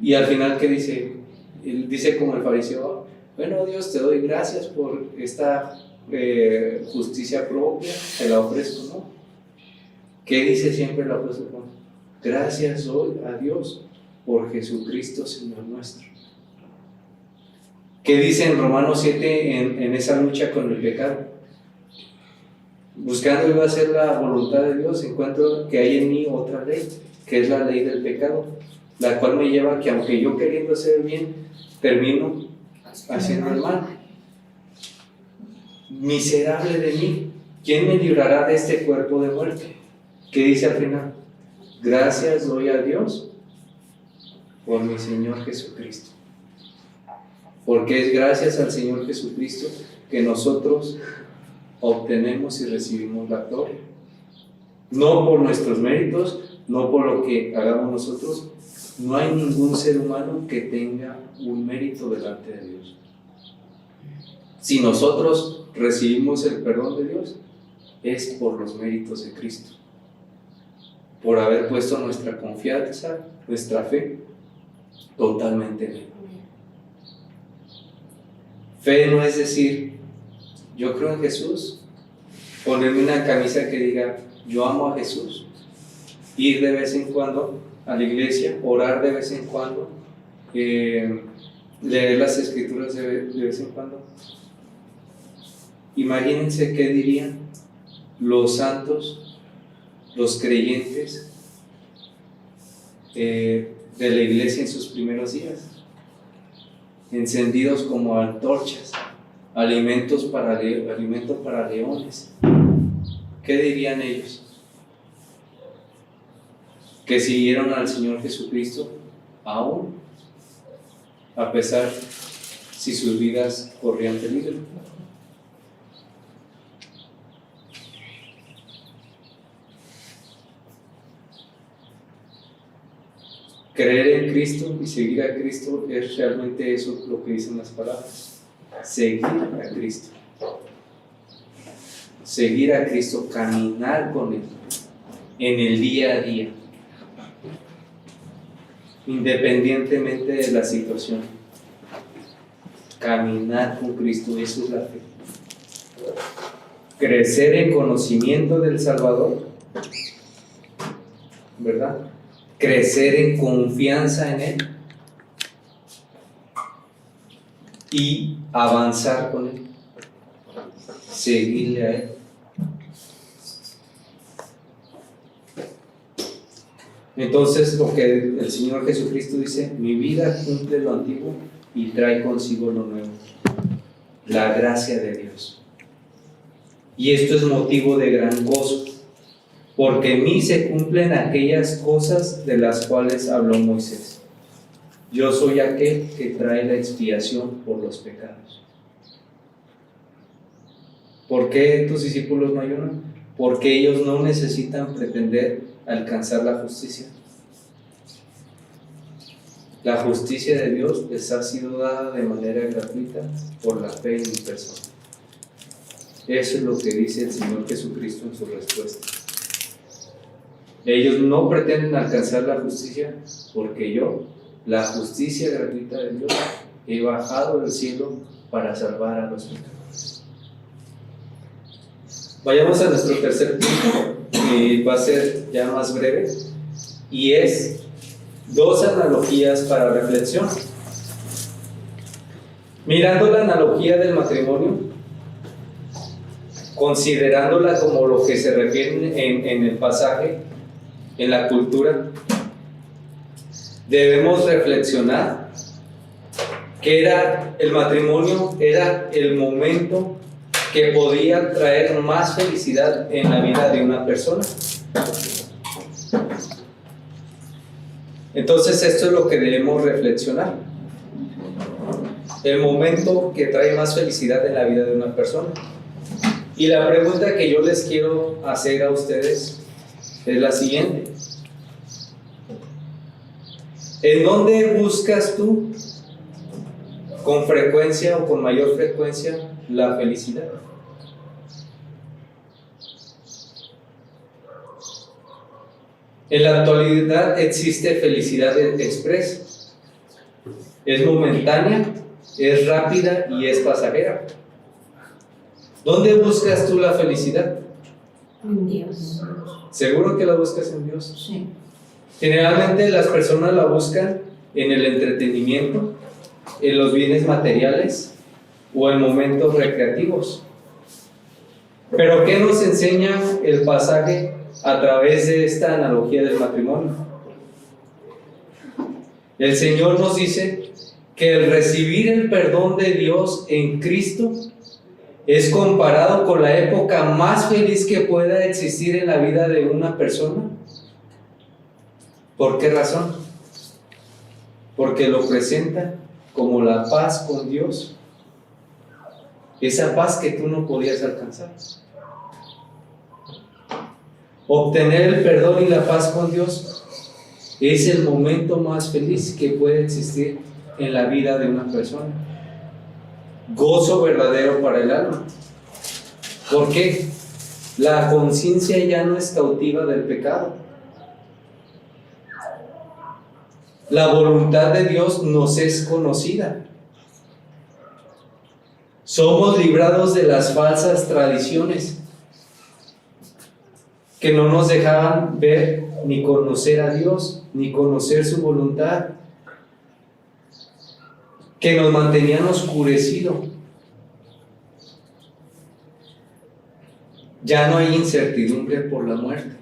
Y al final, ¿qué dice? Él dice como el fariseo, bueno, Dios, te doy gracias por esta justicia propia, te la ofrezco, ¿no? ¿Qué dice siempre el apóstol Juan? Gracias doy a Dios por Jesucristo, Señor nuestro. ¿Qué dice en Romanos 7 en esa lucha con el pecado? Buscando iba a hacer la voluntad de Dios, encuentro que hay en mí otra ley, que es la ley del pecado, la cual me lleva a que aunque yo queriendo hacer bien, termino haciendo el mal. Miserable de mí, ¿quién me librará de este cuerpo de muerte? ¿Qué dice al final? Gracias doy a Dios por mi Señor Jesucristo. Porque es gracias al Señor Jesucristo que nosotros obtenemos y recibimos la gloria. No por nuestros méritos, no por lo que hagamos nosotros. No hay ningún ser humano que tenga un mérito delante de Dios. Si nosotros recibimos el perdón de Dios, es por los méritos de Cristo, por haber puesto nuestra confianza, nuestra fe totalmente en Él. Fe no es decir, yo creo en Jesús, ponerme una camisa que diga, yo amo a Jesús, ir de vez en cuando a la iglesia, orar de vez en cuando, leer las escrituras de vez en cuando. Imagínense qué dirían los santos, los creyentes de la iglesia en sus primeros días, encendidos como antorchas, alimento para leones. ¿Qué dirían ellos? Que siguieron al Señor Jesucristo aún, a pesar si sus vidas corrían peligro. Creer en Cristo y seguir a Cristo es realmente eso lo que dicen las palabras. Seguir a Cristo. Seguir a Cristo, caminar con Él en el día a día, independientemente de la situación. Caminar con Cristo, eso es la fe. Crecer en conocimiento del Salvador, ¿verdad? Crecer en confianza en Él y avanzar con Él. seguirle a Él. Entonces, lo que el Señor Jesucristo dice, mi vida cumple lo antiguo y trae consigo lo nuevo, la gracia de Dios. Y esto es motivo de gran gozo, porque en mí se cumplen aquellas cosas de las cuales habló Moisés. Yo soy aquel que trae la expiación por los pecados. ¿Por qué tus discípulos no ayunan? Porque ellos no necesitan pretender alcanzar la justicia. La justicia de Dios les ha sido dada de manera gratuita por la fe en mi persona. Eso es lo que dice el Señor Jesucristo en su respuesta. Ellos no pretenden alcanzar la justicia porque yo, la justicia gratuita de Dios, he bajado del cielo para salvar a los pecadores. Vayamos a nuestro tercer punto, que va a ser ya más breve, y es dos analogías para reflexión. Mirando la analogía del matrimonio, considerándola como lo que se refiere en el pasaje, en la cultura, debemos reflexionar que el matrimonio era el momento que podía traer más felicidad en la vida de una persona. Entonces esto es lo que debemos reflexionar. El momento que trae más felicidad en la vida de una persona. Y la pregunta que yo les quiero hacer a ustedes es la siguiente. ¿En dónde buscas tú con frecuencia o con mayor frecuencia la felicidad? En la actualidad existe felicidad express. Es momentánea, es rápida y es pasajera. ¿Dónde buscas tú la felicidad? En Dios. ¿Seguro que la buscas en Dios? Sí. Generalmente las personas la buscan en el entretenimiento, en los bienes materiales o en momentos recreativos. Pero ¿qué nos enseña el pasaje a través de esta analogía del matrimonio? El Señor nos dice que el recibir el perdón de Dios en Cristo es comparado con la época más feliz que pueda existir en la vida de una persona. ¿Por qué razón? Porque lo presenta como la paz con Dios, esa paz que tú no podías alcanzar. Obtener el perdón y la paz con Dios es el momento más feliz que puede existir en la vida de una persona. Gozo verdadero para el alma. ¿Por qué? La conciencia ya no es cautiva del pecado. La voluntad de Dios nos es conocida. Somos librados de las falsas tradiciones que no nos dejaban ver ni conocer a Dios, ni conocer su voluntad, que nos mantenían oscurecidos. Ya no hay incertidumbre por la muerte.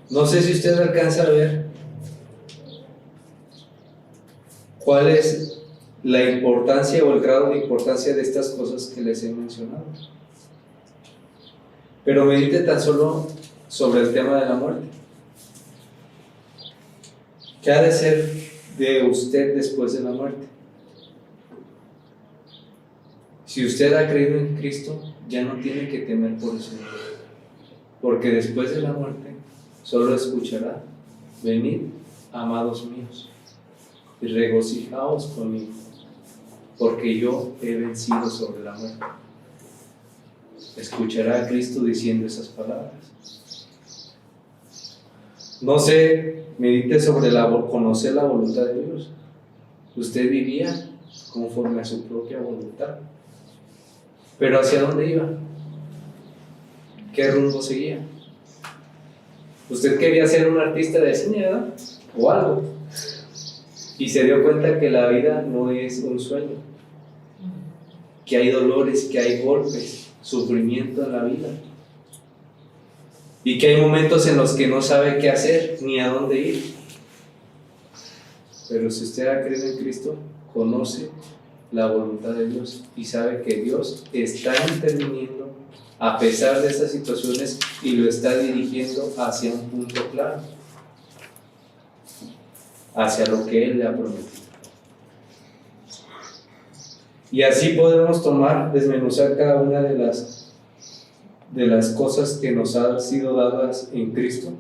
No sé si usted alcanza a ver cuál es la importancia o el grado de importancia de estas cosas que les he mencionado. Pero medite tan solo sobre el tema de la muerte. ¿Qué ha de ser de usted después de la muerte? Si usted ha creído en Cristo, ya no tiene que temer por eso, porque después de la muerte solo escuchará: venid, amados míos, y regocijaos conmigo, porque yo he vencido sobre la muerte. Escuchará a Cristo diciendo esas palabras. No sé, medite sobre conocer la voluntad de Dios. Usted vivía conforme a su propia voluntad, pero ¿hacia dónde iba? ¿Qué rumbo seguía? Usted quería ser un artista de cine, ¿verdad? O algo, y se dio cuenta que la vida no es un sueño, que hay dolores, que hay golpes, sufrimiento en la vida. Y que hay momentos en los que no sabe qué hacer ni a dónde ir. Pero si usted ha creído en Cristo, conoce la voluntad de Dios y sabe que Dios está interviniendo a pesar de estas situaciones y lo está dirigiendo hacia un punto claro, hacia lo que Él le ha prometido. Y así podemos desmenuzar cada una de las cosas que nos han sido dadas en Cristo,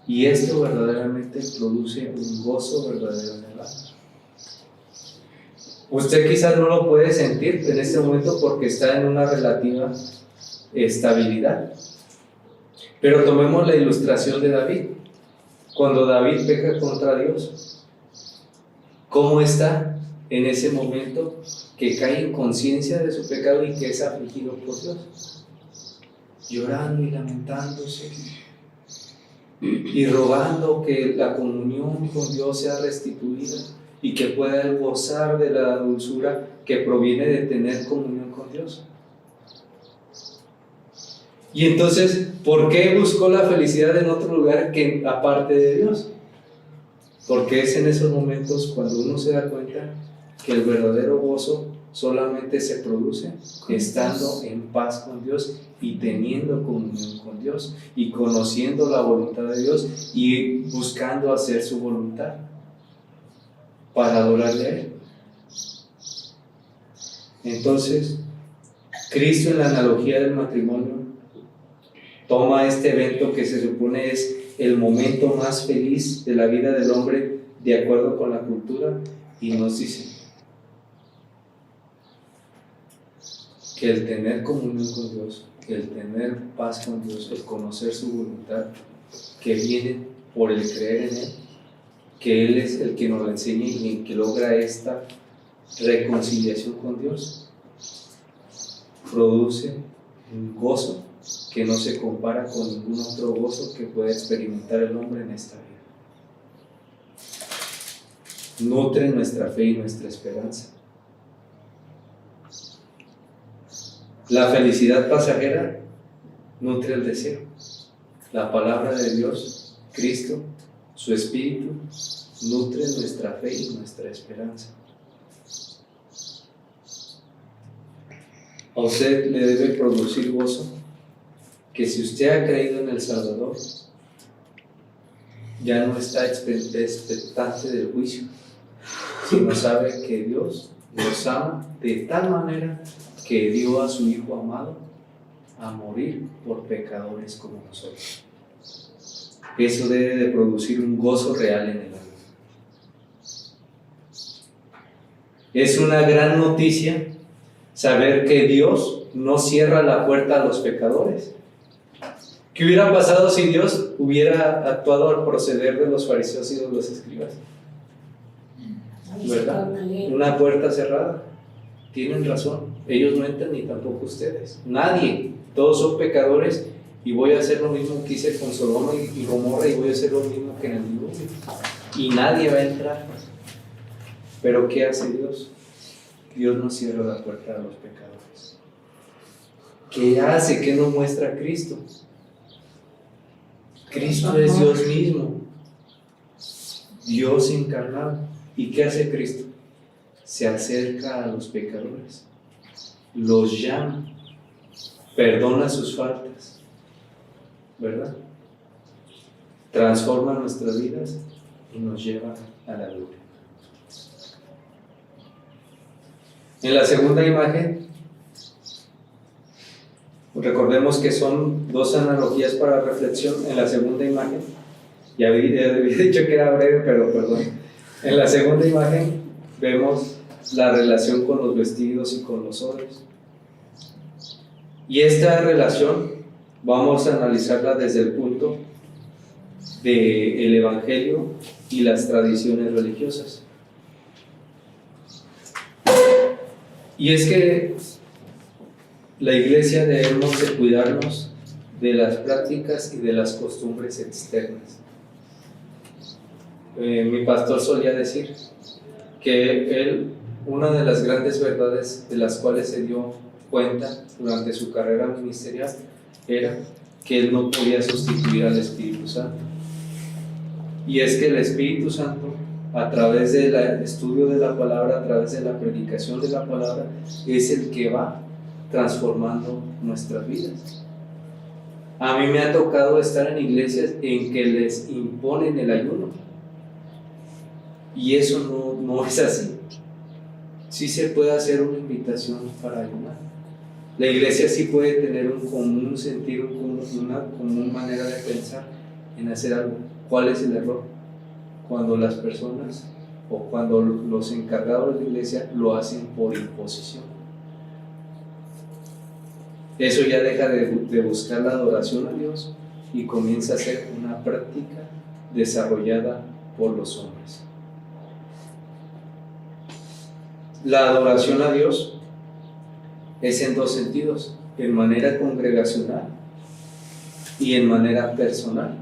y esto verdaderamente produce un gozo verdadero en el alma. Usted quizás no lo puede sentir en este momento porque está en una relativa estabilidad, pero tomemos la ilustración de David. Cuando David peca contra Dios, ¿cómo está en ese momento que cae en conciencia de su pecado y que es afligido por Dios? Llorando y lamentándose y rogando que la comunión con Dios sea restituida y que pueda gozar de la dulzura que proviene de tener comunión con Dios. Y entonces, ¿por qué buscó la felicidad en otro lugar que aparte de Dios? Porque es en esos momentos cuando uno se da cuenta que el verdadero gozo solamente se produce estando en paz con Dios y teniendo comunión con Dios y conociendo la voluntad de Dios y buscando hacer su voluntad para adorarle a Él. Entonces, Cristo, en la analogía del matrimonio, toma este evento que se supone es el momento más feliz de la vida del hombre de acuerdo con la cultura, y nos dice que el tener comunión con Dios, el tener paz con Dios, el conocer su voluntad, que viene por el creer en Él, que Él es el que nos lo enseña y el que logra esta reconciliación con Dios, produce un gozo que no se compara con ningún otro gozo que pueda experimentar el hombre en esta vida. Nutre nuestra fe y nuestra esperanza. La felicidad pasajera nutre el deseo. La palabra de Dios, Cristo, su Espíritu, nutre nuestra fe y nuestra esperanza. A usted le debe producir gozo que si usted ha creído en el Salvador, ya no está expectante del juicio, sino sabe que Dios nos ama de tal manera que dio a su Hijo amado a morir por pecadores como nosotros. Eso debe de producir un gozo real en el alma. Es una gran noticia saber que Dios no cierra la puerta a los pecadores. ¿Qué hubiera pasado si Dios hubiera actuado al proceder de los fariseos y de los escribas? ¿Verdad? Una puerta cerrada. Tienen razón. Ellos no entran ni tampoco ustedes. Nadie. Todos son pecadores y voy a hacer lo mismo que hice con Sodoma y Gomorra y voy a hacer lo mismo que en el diluvio. Y nadie va a entrar. Pero ¿qué hace Dios? Dios no cierra la puerta a los pecadores. ¿Qué hace? ¿Qué nos muestra Cristo? Cristo es Dios mismo, Dios encarnado. ¿Y qué hace Cristo? Se acerca a los pecadores, los llama, perdona sus faltas, ¿verdad? Transforma nuestras vidas y nos lleva a la gloria. En la segunda imagen, recordemos que son dos analogías para reflexión. En la segunda imagen, ya había dicho que era breve, pero perdón. En la segunda imagen vemos la relación con los vestidos y con los odres. Y esta relación vamos a analizarla desde el punto del Evangelio y las tradiciones religiosas. Y es que la iglesia debemos de cuidarnos de las prácticas y de las costumbres externas. Mi pastor solía decir que él una de las grandes verdades de las cuales se dio cuenta durante su carrera ministerial era que él no podía sustituir al Espíritu Santo. Y es que el Espíritu Santo, a través del estudio de la palabra, a través de la predicación de la palabra, es el que va transformando nuestras vidas. A mí me ha tocado estar en iglesias en que les imponen el ayuno, y eso no es así. Sí se puede hacer una invitación para ayunar. La iglesia sí puede tener un común sentir, una común manera de pensar en hacer algo. ¿Cuál es el error? Cuando las personas o cuando los encargados de la iglesia lo hacen por imposición. Eso ya deja de buscar la adoración a Dios y comienza a ser una práctica desarrollada por los hombres. La adoración a Dios es en dos sentidos: en manera congregacional y en manera personal,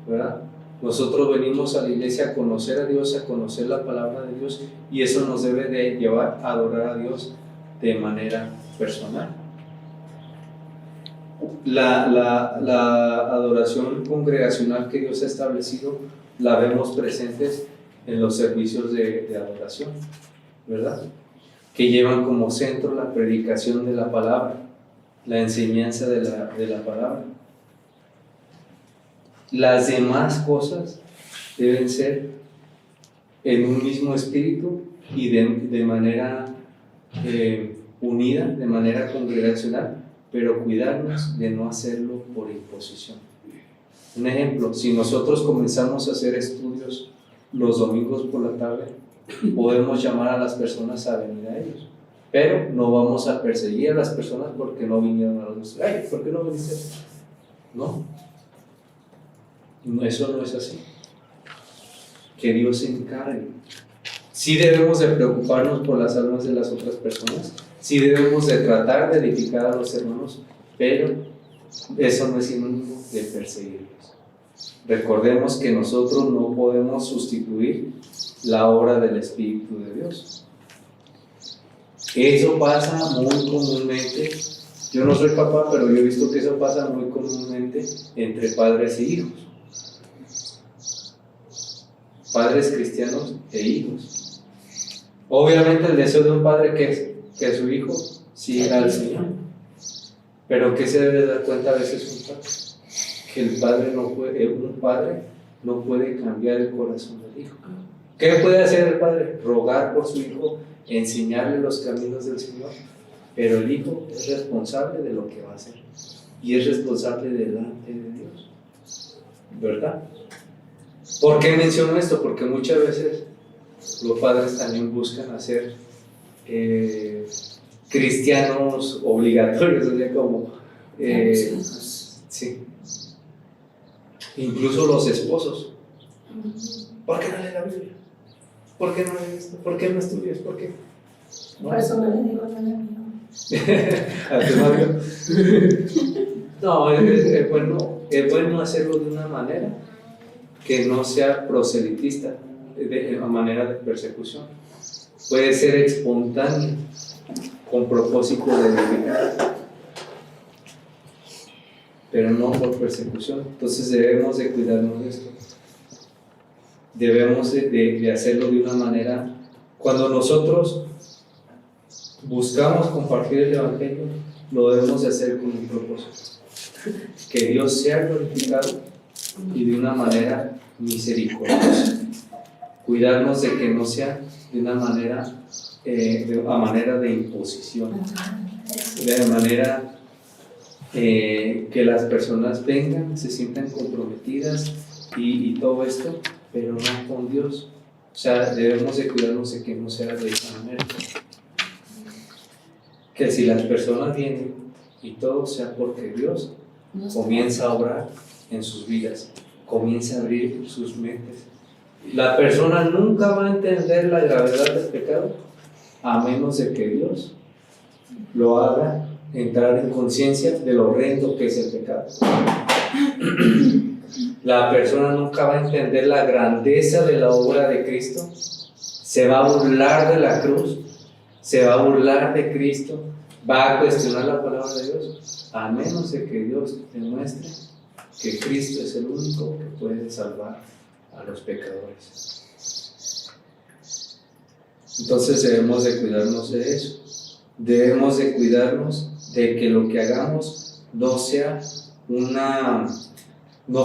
¿verdad? Nosotros venimos a la iglesia a conocer a Dios, a conocer la palabra de Dios, y eso nos debe de llevar a adorar a Dios de manera personal. La adoración congregacional que Dios ha establecido la vemos presentes en los servicios de adoración, ¿verdad? Que llevan como centro la predicación de la palabra, la enseñanza de la palabra. Las demás cosas deben ser en un mismo espíritu y de manera unida, de manera congregacional, pero cuidarnos de no hacerlo por imposición. Un ejemplo: si nosotros comenzamos a hacer estudios los domingos por la tarde, podemos llamar a las personas a venir a ellos, pero no vamos a perseguir a las personas porque no vinieron a los estudios. ¡Ay! ¿Por qué no viniste? No, eso no es así. Que Dios se encargue. Sí debemos de preocuparnos por las almas de las otras personas, sí debemos de tratar de edificar a los hermanos, pero eso no es sinónimo de perseguirlos. Recordemos que nosotros no podemos sustituir la obra del Espíritu de Dios. Eso pasa muy comúnmente. Yo no soy papá, pero yo he visto que eso pasa muy comúnmente entre padres e hijos. Padres cristianos e hijos. Obviamente el deseo de un padre que su hijo siga al Señor. Pero ¿qué se debe dar cuenta a veces un padre? Que un padre no puede cambiar el corazón del hijo. ¿Qué puede hacer el padre? Rogar por su hijo, enseñarle los caminos del Señor, pero el hijo es responsable de lo que va a hacer y es responsable delante de Dios, ¿verdad? ¿Por qué menciono esto? Porque muchas veces los padres también buscan hacer cristianos obligatorios, o sea, como sí, incluso los esposos. ¿Por qué no lees la Biblia? ¿Por qué no lees esto? ¿Por qué no estudias? ¿Por qué? Por eso no le digo nada mío. ¿A tu novio? No, es bueno hacerlo de una manera que no sea proselitista, de manera de persecución. Puede ser espontáneo, con propósito de edificar, pero no por persecución. Entonces debemos de cuidarnos de esto. Debemos de hacerlo de una manera. Cuando nosotros buscamos compartir el Evangelio, lo debemos de hacer con un propósito: que Dios sea glorificado y de una manera misericordiosa. Cuidarnos de que no sea de una manera a manera de imposición, de manera que las personas vengan, se sientan comprometidas y todo esto, pero no con Dios. O sea, debemos de cuidarnos de que no sea de esa manera. Que si las personas vienen y todo sea porque Dios comienza a obrar en sus vidas, comienza a abrir sus mentes. La persona nunca va a entender la gravedad del pecado a menos de que Dios lo haga entrar en conciencia de lo horrendo que es el pecado. La persona nunca va a entender la grandeza de la obra de Cristo se va a burlar de la cruz, se va a burlar de Cristo, va a cuestionar la palabra de Dios, a menos de que Dios demuestre que Cristo es el único que puede salvar a los pecadores. Entonces debemos de cuidarnos de eso. Debemos de cuidarnos de que lo que hagamos no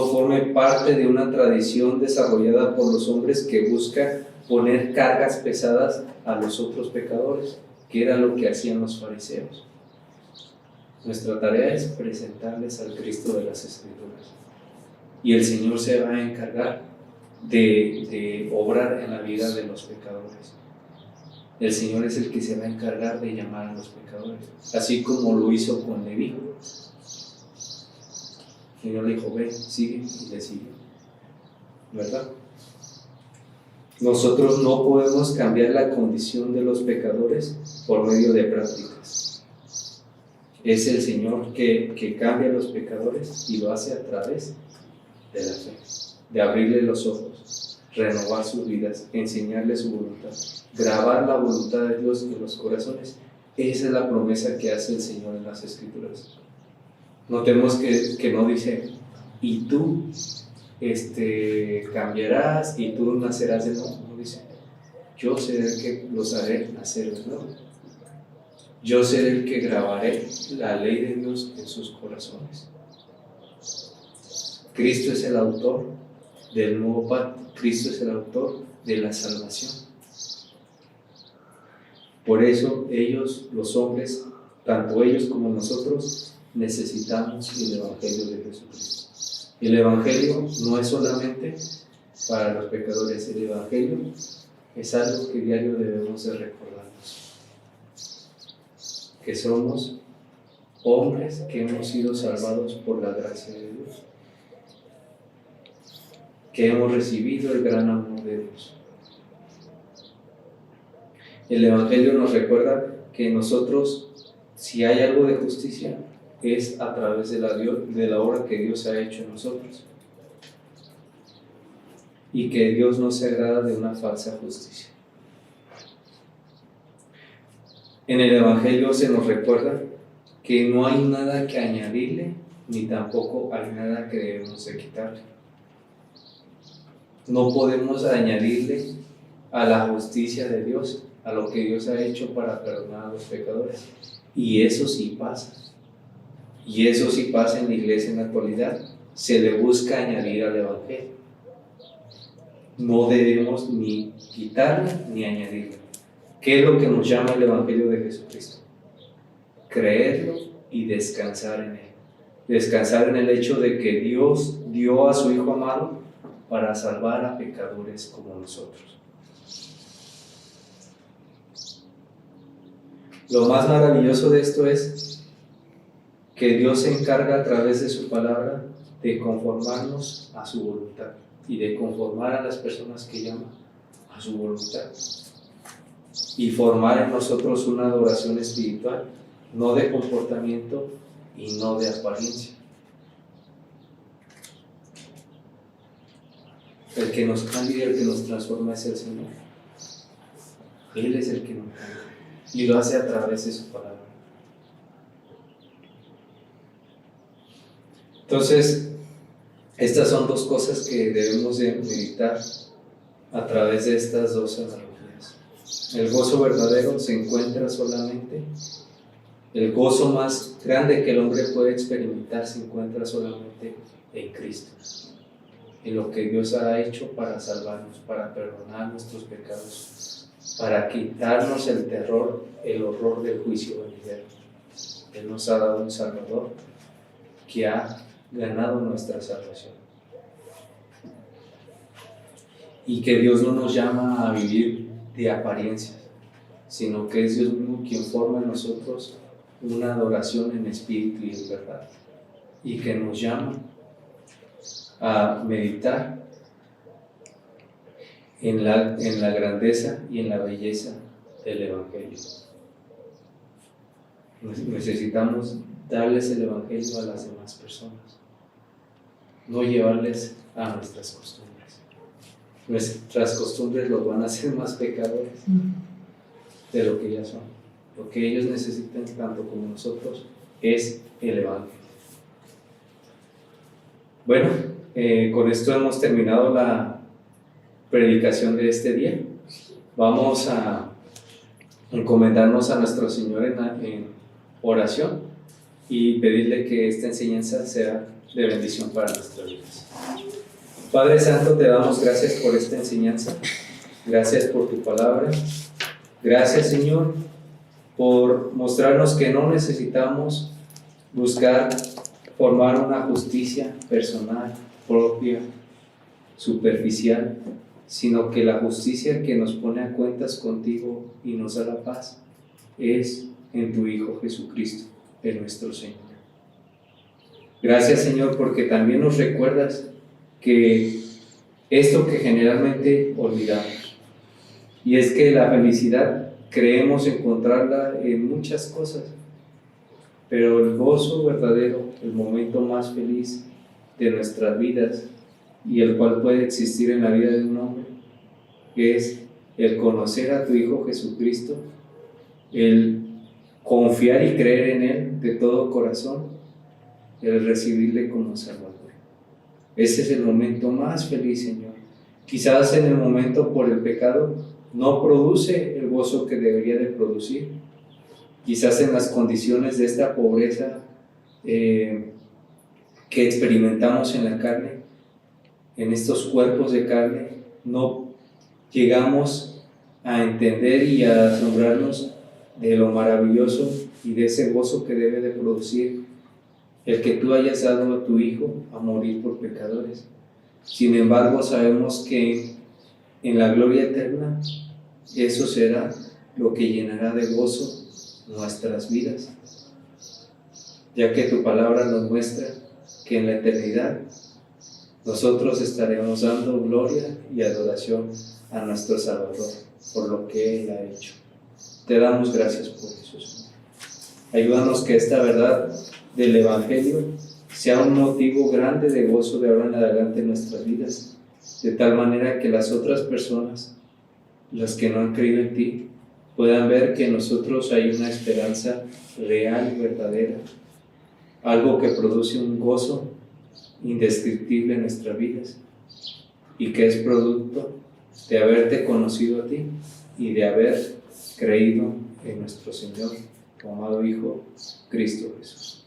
forme parte de una tradición desarrollada por los hombres que buscan poner cargas pesadas a los otros pecadores, que era lo que hacían los fariseos. Nuestra tarea es presentarles al Cristo de las Escrituras, y el Señor se va a encargar de obrar en la vida de los pecadores. El Señor es el que se va a encargar de llamar a los pecadores, así como lo hizo con Leví. El Señor le dijo: ve, sigue, y le siguió, ¿verdad? Nosotros no podemos cambiar la condición de los pecadores por medio de prácticas. Es el Señor que cambia a los pecadores, y lo hace a través de la fe, de abrirle los ojos, renovar sus vidas, enseñarles su voluntad, grabar la voluntad de Dios en los corazones. Esa es la promesa que hace el Señor en las Escrituras. Notemos que no dice: y tú cambiarás y tú nacerás de nuevo. No dice: yo seré el que los haré nacer de nuevo. Yo seré el que grabaré la ley de Dios en sus corazones. Cristo es el autor del nuevo pacto. Cristo es el autor de la salvación. Por eso ellos, los hombres, tanto ellos como nosotros, necesitamos el Evangelio de Jesucristo. El Evangelio no es solamente para los pecadores. El Evangelio es algo que diario debemos de recordarnos, que somos hombres que hemos sido salvados por la gracia de Dios, que hemos recibido el gran amor de Dios. El Evangelio nos recuerda que nosotros, si hay algo de justicia, es a través de la obra que Dios ha hecho en nosotros, y que Dios no se agrada de una falsa justicia. En el Evangelio se nos recuerda que no hay nada que añadirle, ni tampoco hay nada que debemos de quitarle. No podemos añadirle a la justicia de Dios, a lo que Dios ha hecho para perdonar a los pecadores. Y eso sí pasa. Y eso sí pasa en la iglesia en la actualidad. Se le busca añadir al Evangelio. No debemos ni quitarle ni añadirle. ¿Qué es lo que nos llama el Evangelio de Jesucristo? Creerlo y descansar en él. Descansar en el hecho de que Dios dio a su Hijo amado para salvar a pecadores como nosotros. Lo más maravilloso de esto es que Dios se encarga a través de su palabra de conformarnos a su voluntad y de conformar a las personas que llama a su voluntad, y formar en nosotros una adoración espiritual, no de comportamiento y no de apariencia. El que nos cambia y el que nos transforma es el Señor. Él es el que nos cambia y lo hace a través de su palabra. Entonces, estas son dos cosas que debemos de meditar a través de estas dos analogías. El gozo verdadero se encuentra solamente, el gozo más grande que el hombre puede experimentar se encuentra solamente en Cristo, en lo que Dios ha hecho para salvarnos, para perdonar nuestros pecados, para quitarnos el terror, el horror del juicio venidero. Él nos ha dado un Salvador que ha ganado nuestra salvación. Y que Dios no nos llama a vivir de apariencias, sino que es Dios mismo quien forma en nosotros una adoración en espíritu y en verdad, y que nos llama a meditar en la grandeza y en la belleza del Evangelio. Necesitamos darles el Evangelio a las demás personas, no llevarles a nuestras costumbres. nuestras costumbres los van a hacer más pecadores de lo que ya son. Lo que ellos necesitan, tanto como nosotros, es el Evangelio. Bueno, con esto hemos terminado la predicación de este día. Vamos a encomendarnos a nuestro Señor en oración y pedirle que esta enseñanza sea de bendición para nuestras vidas. Padre Santo, te damos gracias por esta enseñanza, gracias por tu palabra, gracias Señor por mostrarnos que no necesitamos buscar formar una justicia personal, propia, superficial, sino que la justicia que nos pone a cuentas contigo y nos da la paz es en tu Hijo Jesucristo, en nuestro Señor. Gracias Señor porque también nos recuerdas que esto que generalmente olvidamos, y es que la felicidad creemos encontrarla en muchas cosas, pero el gozo verdadero, el momento más feliz de nuestras vidas y el cual puede existir en la vida de un hombre, es el conocer a tu Hijo Jesucristo, el confiar y creer en Él de todo corazón, el recibirle como Salvador. Ese es el momento más feliz, Señor. Quizás en el momento por el pecado no produce el gozo que debería de producir. Quizás en las condiciones de esta pobreza que experimentamos en la carne, en estos cuerpos de carne, no llegamos a entender y a asombrarnos de lo maravilloso y de ese gozo que debe de producir el que tú hayas dado a tu Hijo a morir por pecadores. Sin embargo, sabemos que en la gloria eterna eso será lo que llenará de gozo nuestras vidas, ya que tu palabra nos muestra que en la eternidad nosotros estaremos dando gloria y adoración a nuestro Salvador por lo que Él ha hecho. Te damos gracias por eso, Señor. Ayúdanos que esta verdad del Evangelio sea un motivo grande de gozo de ahora en adelante en nuestras vidas, de tal manera que las otras personas, las que no han creído en ti, puedan ver que en nosotros hay una esperanza real y verdadera, algo que produce un gozo indescriptible en nuestras vidas y que es producto de haberte conocido a ti y de haber creído en nuestro Señor, tu amado Hijo, Cristo Jesús.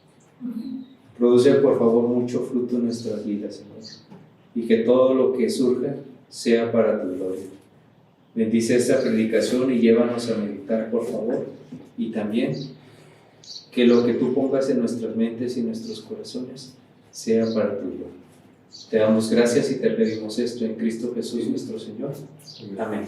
Produce por favor mucho fruto en nuestras vidas, Señor, y que todo lo que surja sea para tu gloria. Bendice esta predicación y llévanos a meditar, por favor, y también que lo que tú pongas en nuestras mentes y nuestros corazones sea para tu gloria. Te damos gracias y te pedimos esto en Cristo Jesús nuestro Señor. Amén.